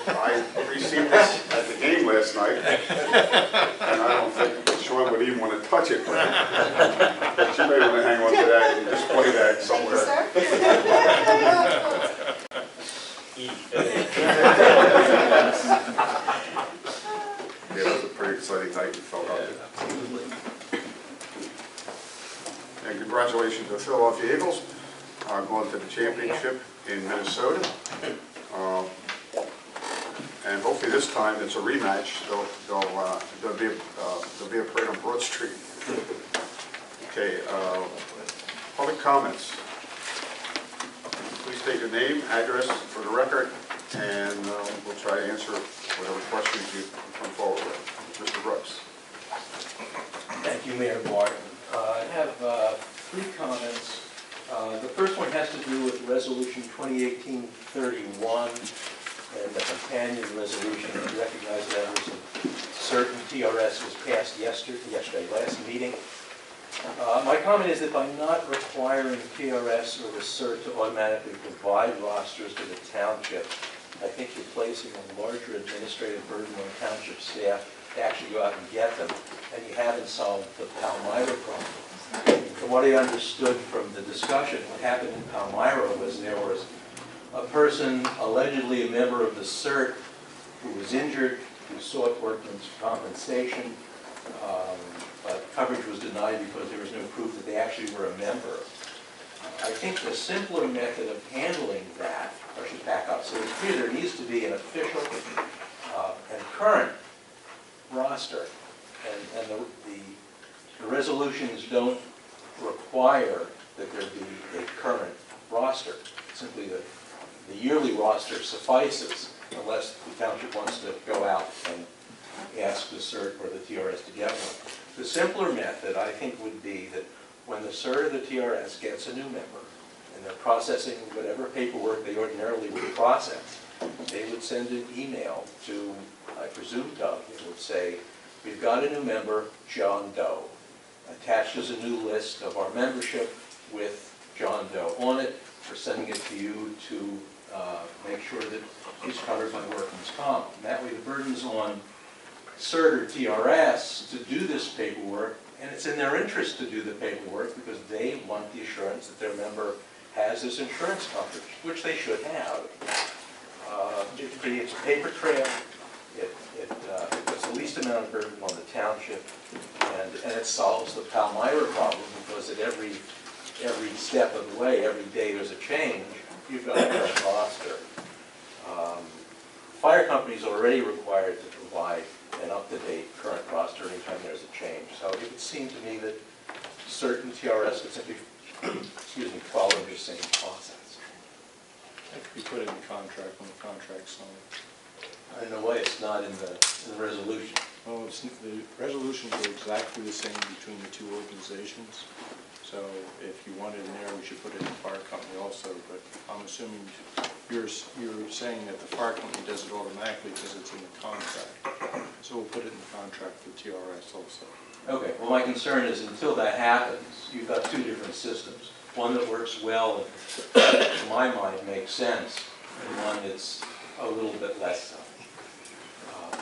I received this at the game last night, and I don't think Sean would even want to touch it. But you may want to hang on to that and display that somewhere. Yeah, it was a pretty exciting night we felt out there. And congratulations to the Philadelphia Eagles going to the championship in Minnesota. And hopefully this time it's a rematch. There'll be a parade on Broad Street. Okay, public comments. Please state your name, address for the record, and we'll try to answer whatever questions you come forward with. Mr. Brooks. Thank you, Mayor Martin. I have 3 comments. The first one has to do with Resolution 2018-31 and the companion resolution that recognized members of certain TRS was passed yesterday, last meeting. My comment is that by not requiring TRS or the CERT to automatically provide rosters to the township, I think you're placing a larger administrative burden on the township staff to actually go out and get them, and you haven't solved the Palmyra problem. From what I understood from the discussion, what happened in Palmyra was there was a person, allegedly a member of the CERT, who was injured, who sought workman's compensation, but coverage was denied because there was no proof that they actually were a member. I think the simpler method of handling that, I should back up, so it's clear there needs to be an official and current roster, and the resolutions don't require that there be a current roster. Simply the yearly roster suffices unless the township wants to go out and ask the CERT or the TRS to get one. The simpler method, I think, would be that when the CERT or the TRS gets a new member and they're processing whatever paperwork they ordinarily would process, they would send an email to, I presume, Doug. It would say, we've got a new member, John Doe. Attached is a new list of our membership with John Doe on it. We're sending it to you to make sure that he's covered by workman's comp. And that way the burden's on CERT or TRS to do this paperwork, and it's in their interest to do the paperwork because they want the assurance that their member has this insurance coverage, which they should have. It creates a paper trail. It puts the least amount of burden on the township, and it solves the Palmyra problem because at every step of the way, every day there's a change, you've got a current roster. Fire companies are already required to provide an up-to-date current roster anytime there's a change. So it would seem to me that certain TRS would simply follow the same process. That could be put in the contract when the contract's signed. I don't know why it's not in the resolution. Well, the resolutions are exactly the same between the two organizations. So if you want it in there, we should put it in the fire company also. But I'm assuming you're saying that the fire company does it automatically because it's in the contract. So we'll put it in the contract for TRS also. Okay, well my concern is until that happens, you've got 2 different systems. One that works well and to my mind makes sense, and one that's a little bit less so.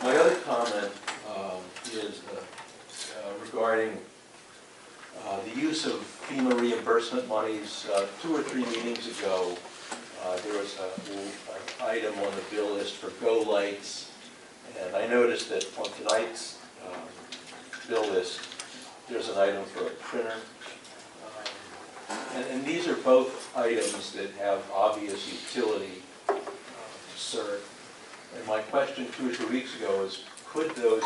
My other comment is regarding the use of FEMA reimbursement monies. 2 or 3 meetings ago, there was an item on the bill list for Go Lights, and I noticed that on tonight's bill list, there's an item for a printer. And these are both items that have obvious utility to serve. And my question 2 or 3 weeks ago is, could those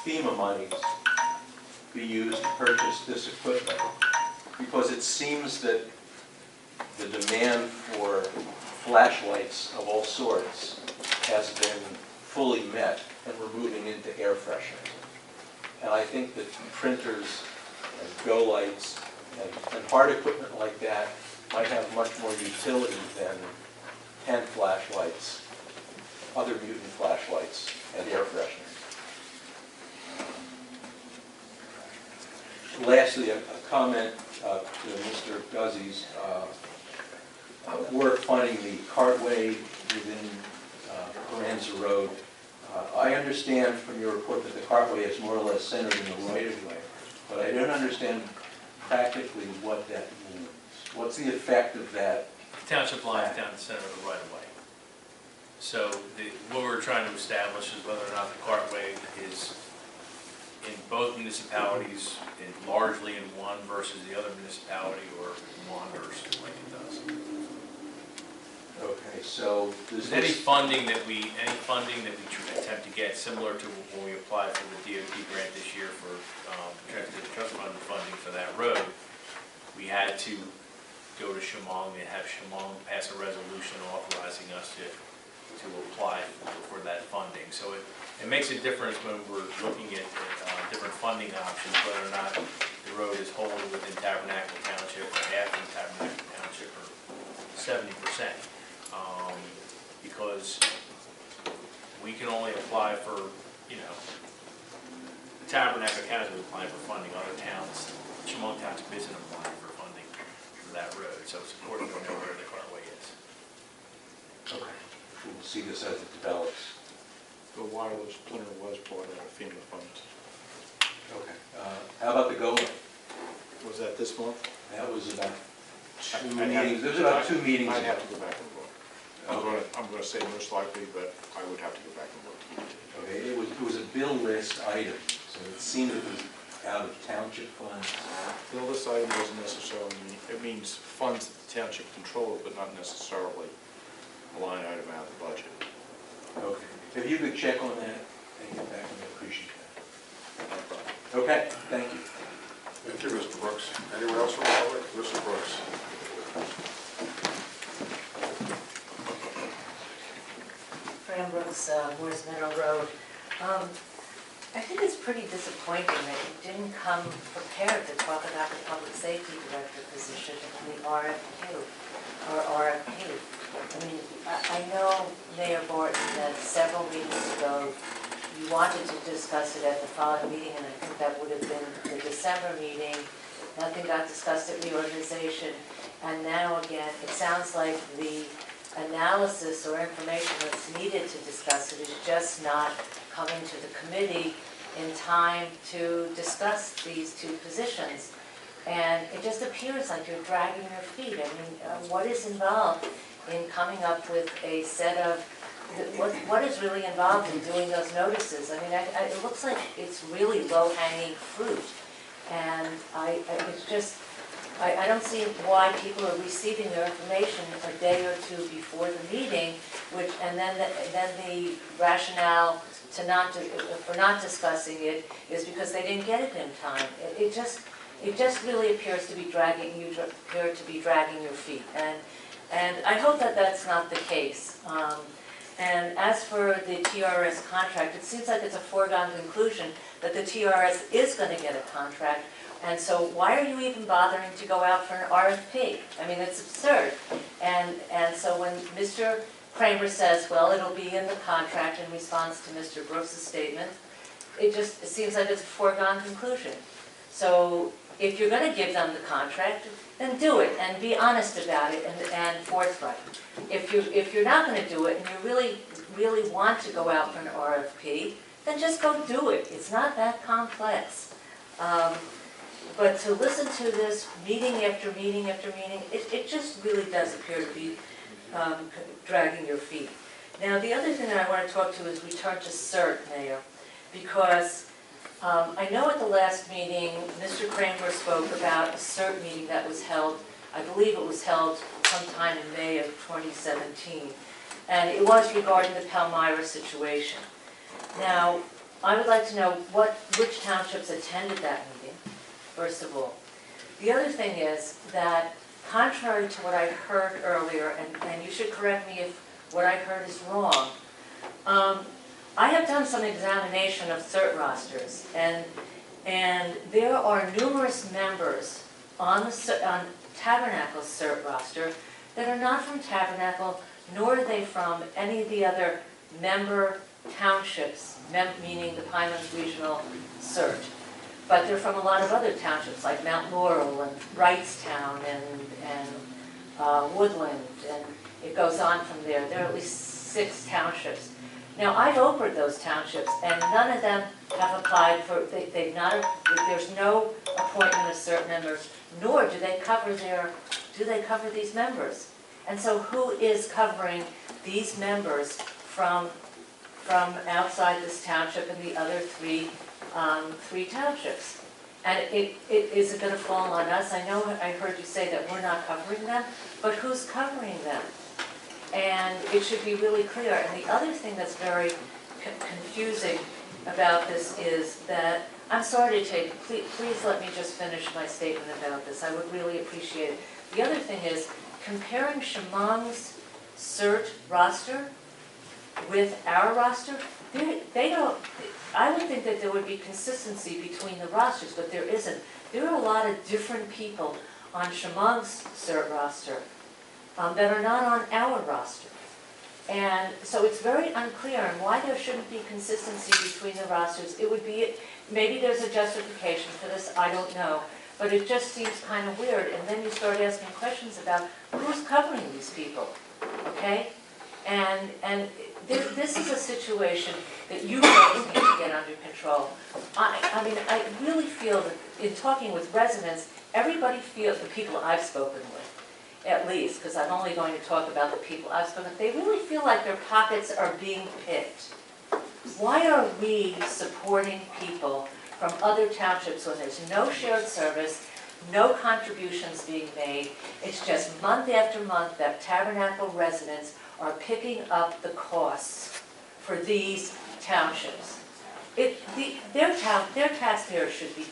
FEMA monies be used to purchase this equipment? Because it seems that the demand for flashlights of all sorts has been fully met, and we're moving into air fresheners. And I think that printers and Go Lights and hard equipment like that might have much more utility than 10 flashlights, other mutant flashlights, and air fresheners. Lastly, a comment to Mr. Guzzi's work finding the cartway within Carranza Road. I understand from your report that the cartway is more or less centered in the right-of-way, but I don't understand practically what that means. What's the effect of that? Township line is down the center of the right-of-way. So what we're trying to establish is whether or not the cartway is in both municipalities, largely in one versus the other municipality, or wanders like it does. Okay, so Is any funding that we attempt to get, similar to when we applied for the DOT grant this year for transportation trust fund funding for that road, we had to go to Shamong and have Shamong pass a resolution authorizing us to apply for that funding. So it makes a difference when we're looking at different funding options, whether or not the road is wholly within Tabernacle Township, or half in Tabernacle Township, or 70%. Because we can only apply for, Tabernacle County is applying for funding. Other towns, Chemung Township isn't applying for funding for that road. So it's important to know where the cartway is. okay. We'll see this as it develops. The wireless printer was bought out of FEMA funds. Okay. How about the Go Light? Was that this month? That was about 2 I'd have meetings. to- There's about 2 meetings I'd ago. have to go back and look. I'm gonna say most likely, but I would have to go back and look. Okay, it was a bill list item, so it seemed it was out of township funds. Bill, this item doesn't necessarily mean, it means funds that the township controls, but not necessarily a line item out of the budget. Okay, if you could check on that and get back, I'd appreciate that. Okay, thank you. Thank you, Mr. Brooks. Anyone else from the public? Mr. Brooks. Fran Brooks, Moores Meadow Road. I think it's pretty disappointing that you didn't come prepared to talk about the public safety director position in the RFQ. I mean, I know, Mayor Borton, that several meetings ago, you wanted to discuss it at the following meeting, and I think that would have been the December meeting. Nothing got discussed at reorganization, and now again, it sounds like the analysis or information that's needed to discuss it is just not coming to the committee in time to discuss these 2 positions. And it just appears like you're dragging your feet. I mean, what is involved in coming up with a set of, what is really involved in doing those notices? I mean, it looks like it's really low-hanging fruit. And it's just, I don't see why people are receiving their information a day or 2 before the meeting, and then the rationale for not discussing it is because they didn't get it in time. It just really appears to be dragging your feet, and I hope that that's not the case. And as for the TRS contract, it seems like it's a foregone conclusion that the TRS is going to get a contract. And so why are you even bothering to go out for an RFP? I mean, it's absurd. And so when Mr. Kramer says, well, it'll be in the contract in response to Mr. Brooks' statement, it seems like it's a foregone conclusion. So if you're gonna give them the contract, then do it and be honest about it and forthright. If you're not gonna do it and you really want to go out for an RFP, then just go do it. It's not that complex. But to listen to this meeting after meeting after meeting, it just really does appear to be dragging your feet. Now, the other thing that I want to talk to is return to CERT, Mayor, because I know at the last meeting, Mr. Kramer spoke about a CERT meeting that was held, I believe it was held sometime in May of 2017, and it was regarding the Palmyra situation. Now, I would like to know which townships attended that meeting, first of all. The other thing is that, contrary to what I heard earlier, and you should correct me if what I heard is wrong, I have done some examination of CERT rosters, and there are numerous members on Tabernacle's CERT roster that are not from Tabernacle, nor are they from any of the other member townships, meaning the Pinelands Regional CERT. But they're from a lot of other townships, like Mount Laurel and Wrightstown and Woodland, and it goes on from there. There are at least 6 townships. Now, I've opened those townships, and none of them have applied for, there's no appointment of CERT members, nor do they cover these members. And so who is covering these members from outside this township and the other three townships? And is it going to fall on us? I know I heard you say that we're not covering them, but who's covering them? And it should be really clear. And the other thing that's very confusing about this is that, I'm sorry to take, please let me just finish my statement about this. I would really appreciate it. The other thing is, comparing Chemung's CERT roster with our roster, they don't, I would think that there would be consistency between the rosters, but there isn't. There are a lot of different people on Chemung's CERT roster that are not on our roster. And so it's very unclear on why there shouldn't be consistency between the rosters. It would be, maybe there's a justification for this, I don't know. But it just seems kind of weird. And then you start asking questions about who's covering these people, okay? And this is a situation that you guys need to get under control. I mean, I really feel that in talking with residents, everybody feels, the people I've spoken with, at least, because I'm only going to talk about the people I've spoken with, they really feel like their pockets are being picked. Why are we supporting people from other townships when there's no shared service, no contributions being made? It's just month after month that Tabernacle residents are picking up the costs for these townships. Their taxpayers should be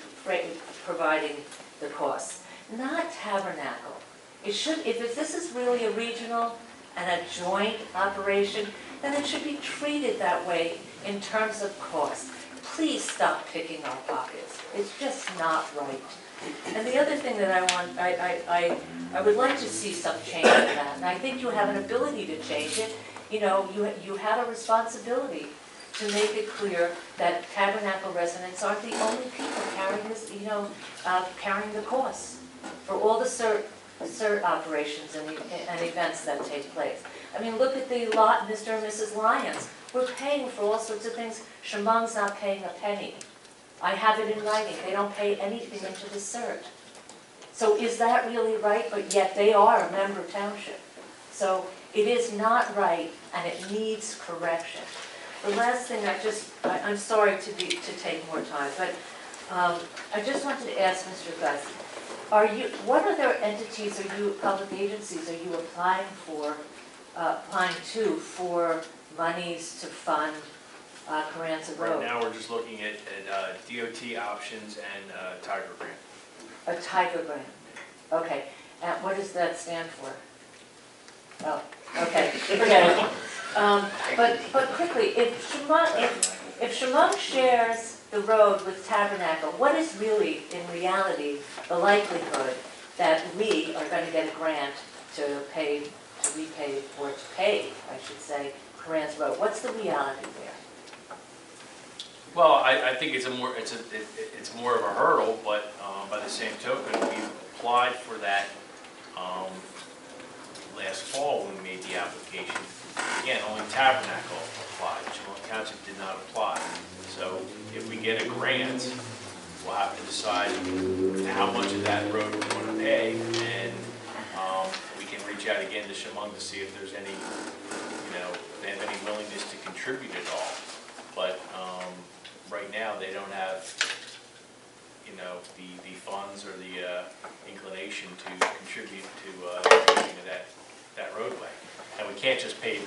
providing the costs, not Tabernacle. It should, if this is really a regional and a joint operation, then it should be treated that way in terms of cost. Please stop picking our pockets. It's just not right. And the other thing that I would like to see some change in that, and I think you have an ability to change it. You know, you have a responsibility to make it clear that Tabernacle residents aren't the only people carrying this, carrying the costs for all the CERT operations and events that take place. I mean, look at the lot, Mr. and Mrs. Lyons. We're paying for all sorts of things. Chemung's not paying a penny. I have it in writing. They don't pay anything into the CERT. So is that really right? But yet they are a member township. So it is not right, and it needs correction. The last thing I'm sorry to take more time, but I just wanted to ask Mr. Gus, what other entities public agencies are you applying to for monies to fund Carranza Road? Right now, we're just looking at DOT options and Tiger Grant. A Tiger Grant. Okay. And what does that stand for? Oh, okay. Forget it. But quickly, if Chemung shares the road with Tabernacle, what is really, in reality, the likelihood that we are going to get a grant to pay, I should say, Carranza Road? What's the reality there? Well, I think it's more of a hurdle, but by the same token, we applied for that last fall when we made the application. Again, only Tabernacle applied, Chemung Township did not apply. So if we get a grant, we'll have to decide how much of that road we want to pay, and we can reach out again to Chemung to see if there's any, if they have any willingness to contribute at all. But right now, they don't have, the funds or the inclination to contribute to that roadway. And we can't just pave,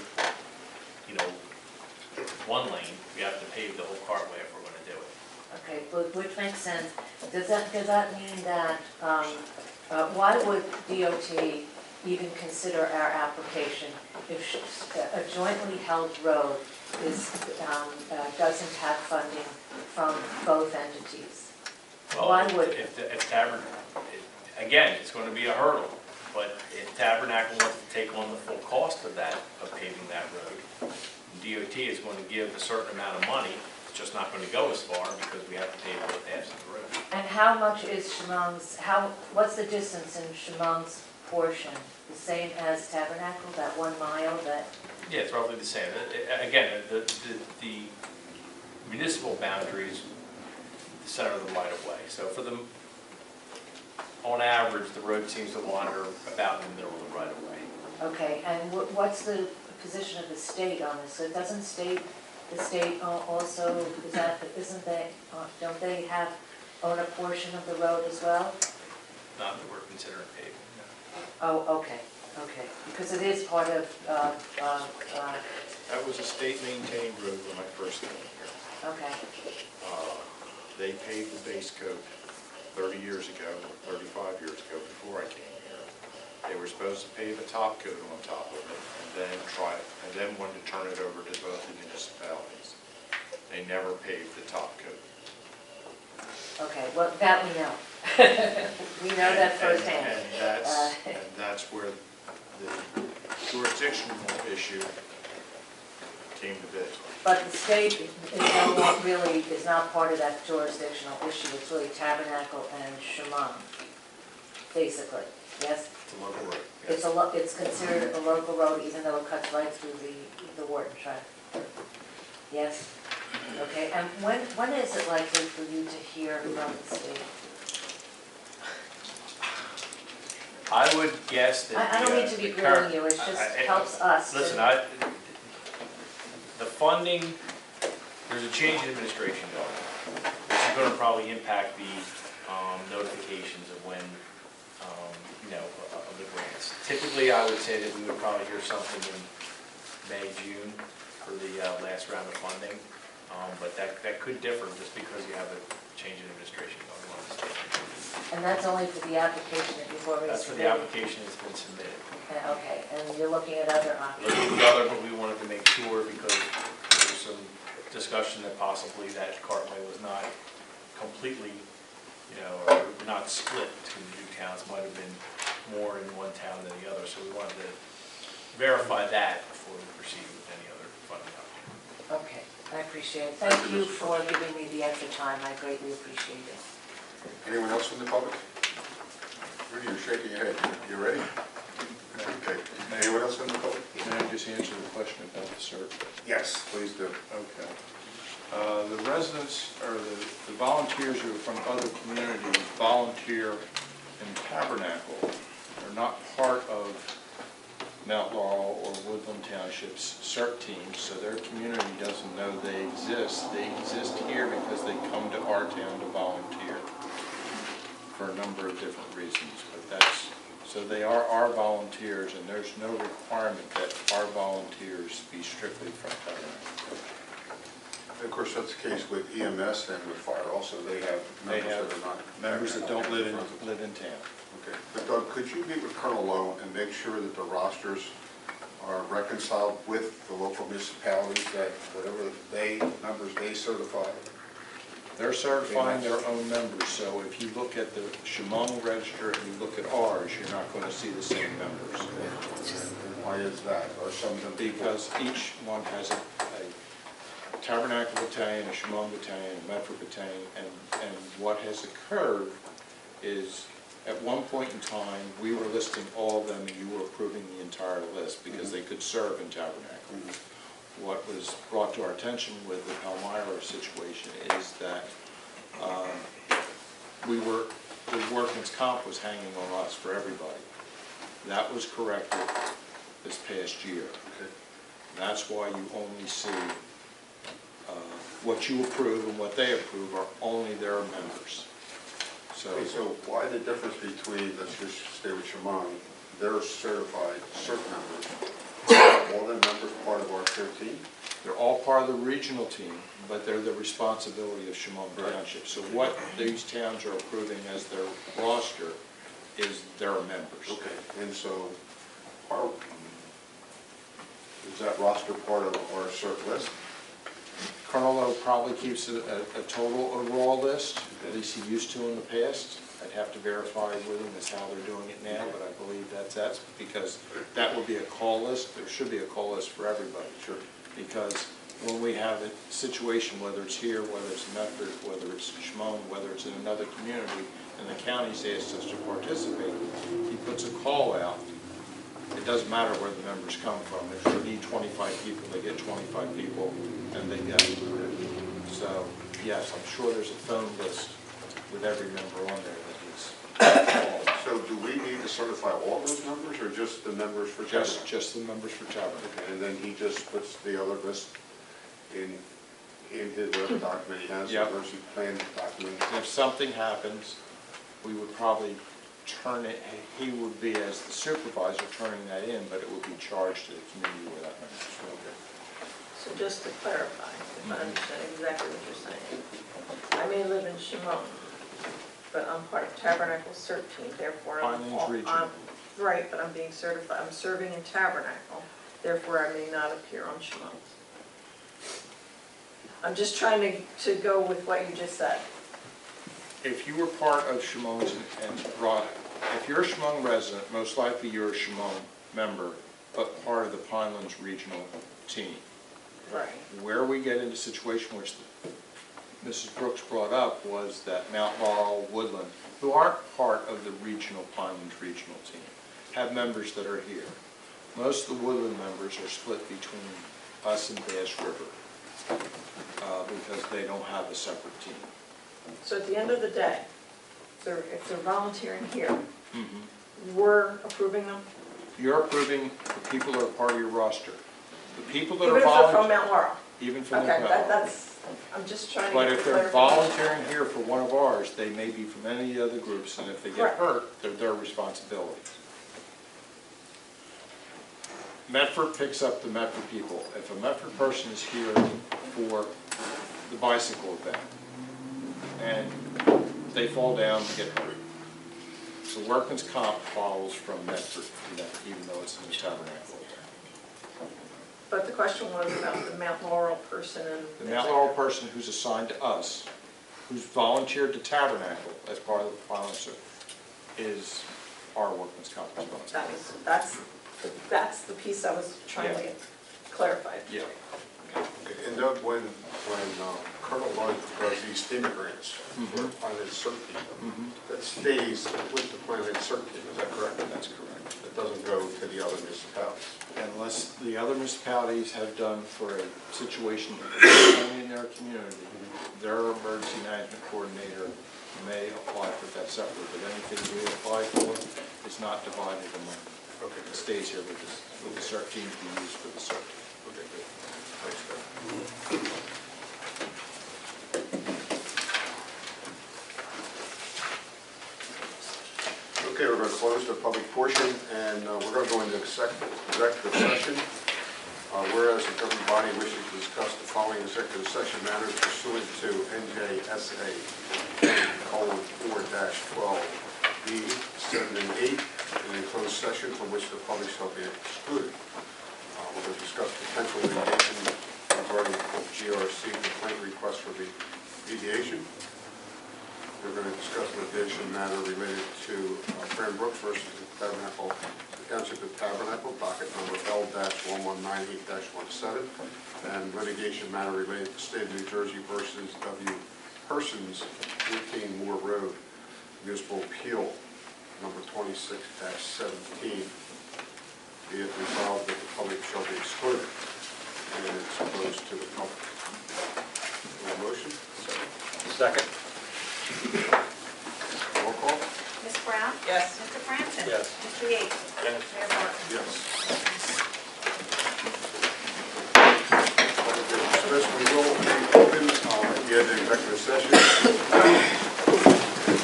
one lane. We have to pave the whole cartway if we're going to do it. Okay, but which makes sense. Does that mean that, why would DOT even consider our application if a jointly held road doesn't have funding from both entities? Well, Why would? If Tabernacle, again, it's going to be a hurdle, but if Tabernacle wants to take on the full cost of paving that road, DOT is going to give a certain amount of money. It's just not going to go as far because we have to pave both halves of the road. And how much is Chemung's, what's the distance in Chemung's portion? The same as Tabernacle, that 1 mile that? Yeah, it's roughly the same. Again, the municipal boundaries, the center of the right of way. So for them, on average, the road seems to wander about in the middle of the right of way. Okay, and what's the position of the state on this? So doesn't the state also, don't they own a portion of the road as well? Not that we're considering paving, no. Oh, okay, because it is part of, That was a state-maintained road when I first came here. okay. They paved the base coat 30 years ago, or 35 years ago, before I came here. They were supposed to pave a top coat on top of it, and then wanted to turn it over to both the municipalities. They never paved the top coat. Okay, well, that we know. We know that firsthand. And that's where the jurisdictional issue came to be. But the state is not part of that jurisdictional issue. It's really Tabernacle and Chemung, basically, yes? It's a local road. It's considered a local road even though it cuts right through the Wharton tract. Yes? Okay, and when is it likely for you to hear from the state? I would guess that I don't mean to be grilling you, it just helps us. Listen, the funding, there's a change in administration going on, which is going to probably impact the notifications of when, of the grants. Typically, I would say that we would probably hear something in May, June for the last round of funding, but that could differ just because you have a change in administration going on. And that's only for the application that you've already submitted? That's for the application that's been submitted. Okay, and you're looking at other options? Looking at the other, but we wanted to make sure because there was some discussion that possibly that cartway was not completely, or not split between the two towns, might have been more in one town than the other. So we wanted to verify that before we proceed with any other funding option. Okay, I appreciate it. Thank you for giving me the extra time. I greatly appreciate it. Anyone else from the public? Rudy, you're shaking your head. You ready? Okay. Anyone else from the public? Can I just answer the question about the cert? Yes, please do. Okay. The residents, or the volunteers who are from other communities volunteer in Tabernacle are not part of Mount Laurel or Woodland Township's CERT teams, so their community doesn't know they exist. They exist here because they come to our town to volunteer for a number of different reasons, but so they are our volunteers, and there's no requirement that our volunteers be strictly from Tabernacle. Of course, that's the case with EMS and with fire also. They have members that are not. Members that don't live in town. Okay. But Doug, could you meet with Colonel Lowe and make sure that the rosters are reconciled with the local municipalities, that whatever numbers they certify? They're certifying their own members, so if you look at the Chemung register and you look at ours, you're not going to see the same members. And why is that? Are some of them Because each one has a Tabernacle Battalion, a Shimon Battalion, a Medford Battalion, and what has occurred is, at one point in time, we were listing all of them and you were approving the entire list because they could serve in Tabernacle. What was brought to our attention with the Palmyra situation is that the workman's comp was hanging on us for everybody. That was corrected this past year. That's why you only see what you approve and what they approve are only their members. So why the difference between, let's just stay with Shimon, they're certified CERT members, all them members part of our CERT team? they're all part of the regional team, but they're the responsibility of Shimon Township. So what these towns are approving as their roster is their members. Okay, and so is that roster part of our CERT list? Colonel O probably keeps a total overall list, at least he used to in the past. I'd have to verify with him as how they're doing it now, but I believe that's because that would be a call list. There should be a call list for everybody. Sure. Because when we have a situation, whether it's here, whether it's Medford, whether it's Shimon, whether it's in another community, and the county's asked us to participate, he puts a call out. It doesn't matter where the members come from. If they need 25 people, they get 25 people, and they go. So, yes, I'm sure there's a phone list with every member on there that he's called. So do we need to certify all those members, or just the members for Tabernacle? Just the members for Tabernacle. Okay, and then he just puts the other list in his whatever document he has, the Yep. emergency plan document. And if something happens, we would probably turn it, he would be as the supervisor turning that in, but it would be charged to the community where that member's from. So just to clarify, if I understand exactly what you're saying, I may live in Shimon, but I'm part of Tabernacle CERT team, therefore Pinelands Region. Right, but I'm being certified, I'm serving in Tabernacle, therefore I may not appear on Shimon. I'm just trying to go with what you just said. If you were part of Shimon's and brought, if you're a Shimon resident, most likely you're a Shimon member, but part of the Pinelands Regional team. Right. Where we get into a situation which Mrs. Brooks brought up was that Mount Laurel, Woodland, who aren't part of the regional Pinelands Regional team, have members that are here. Most of the Woodland members are split between us and Bass River because they don't have a separate team. So at the end of the day, if they're volunteering here, we're approving them? You're approving the people that are part of your roster. The people that Even are if they're from volunteering, Mount Laurel? even from Okay, the that's, I'm just trying to But get if they're clarification. volunteering here for one of ours, they may be from any of the other groups, and if they get Correct. hurt, they're their responsibility. Medford picks up the Medford people. If a Medford person is here for the bicycle event, and they fall down and get hurt, so workman's comp follows from Medford, even though it's in the Tabernacle. But the question was about the Mount Laurel person and. The Mount Laurel person who's assigned to us, who's volunteered to Tabernacle as part of the volunteer, is our workman's comp responsibility. That's the piece I was trying to get clarified. Yeah. Okay, and Doug, when Colonel Lloyd does these FEMA grants for Pineland CERT team, that stays with the Pineland CERT team, is that correct? That's correct. It doesn't go to the other municipalities? Unless the other municipalities have done for a situation in their community, their emergency management coordinator may apply for that separately, but anything we apply for is not divided among. Okay, It stays here with the CERT team to be used for the CERT. okay, good. Thanks, Doug. Okay, we're going to close the public portion, and we're going to go into executive session. Whereas the governing body wishes to discuss the following executive session matters pursuant to NJSA 4-12B, 7 and 8, in a closed session from which the public shall be excluded. We're going to discuss potential litigation regarding GRC complaint request for mediation. we're going to discuss litigation matter related to Fran Brooks versus the Tabernacle Township of Tabernacle, docket number L-1198-17, and litigation matter related to State of New Jersey versus W. Persons, 14 Moore Road, municipal appeal number 26-17. Be it resolved that the public shall be excluded and exposed to the public. Motion? Second. Roll call? Ms. Brown? Yes. Mr. Franklin? Yes. Mr. Yates? Yes. Mayor Martin? Yes. Dismissed, we will be open via the executive session.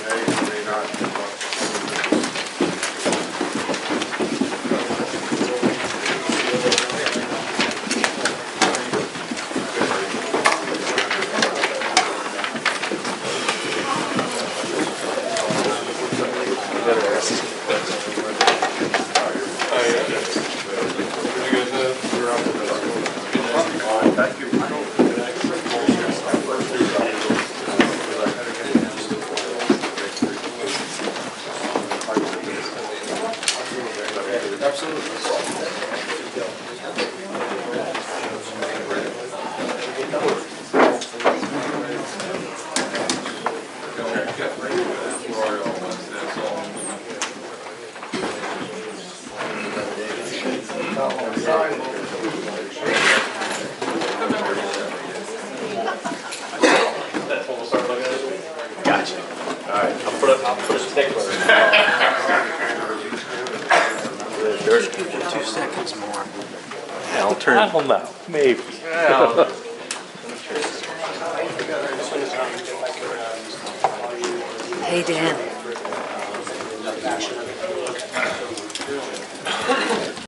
May or may not. Gotcha. All right, I'll put a stickler. There's 2 seconds more. I'll turn. I don't know, maybe. Hey, Dan.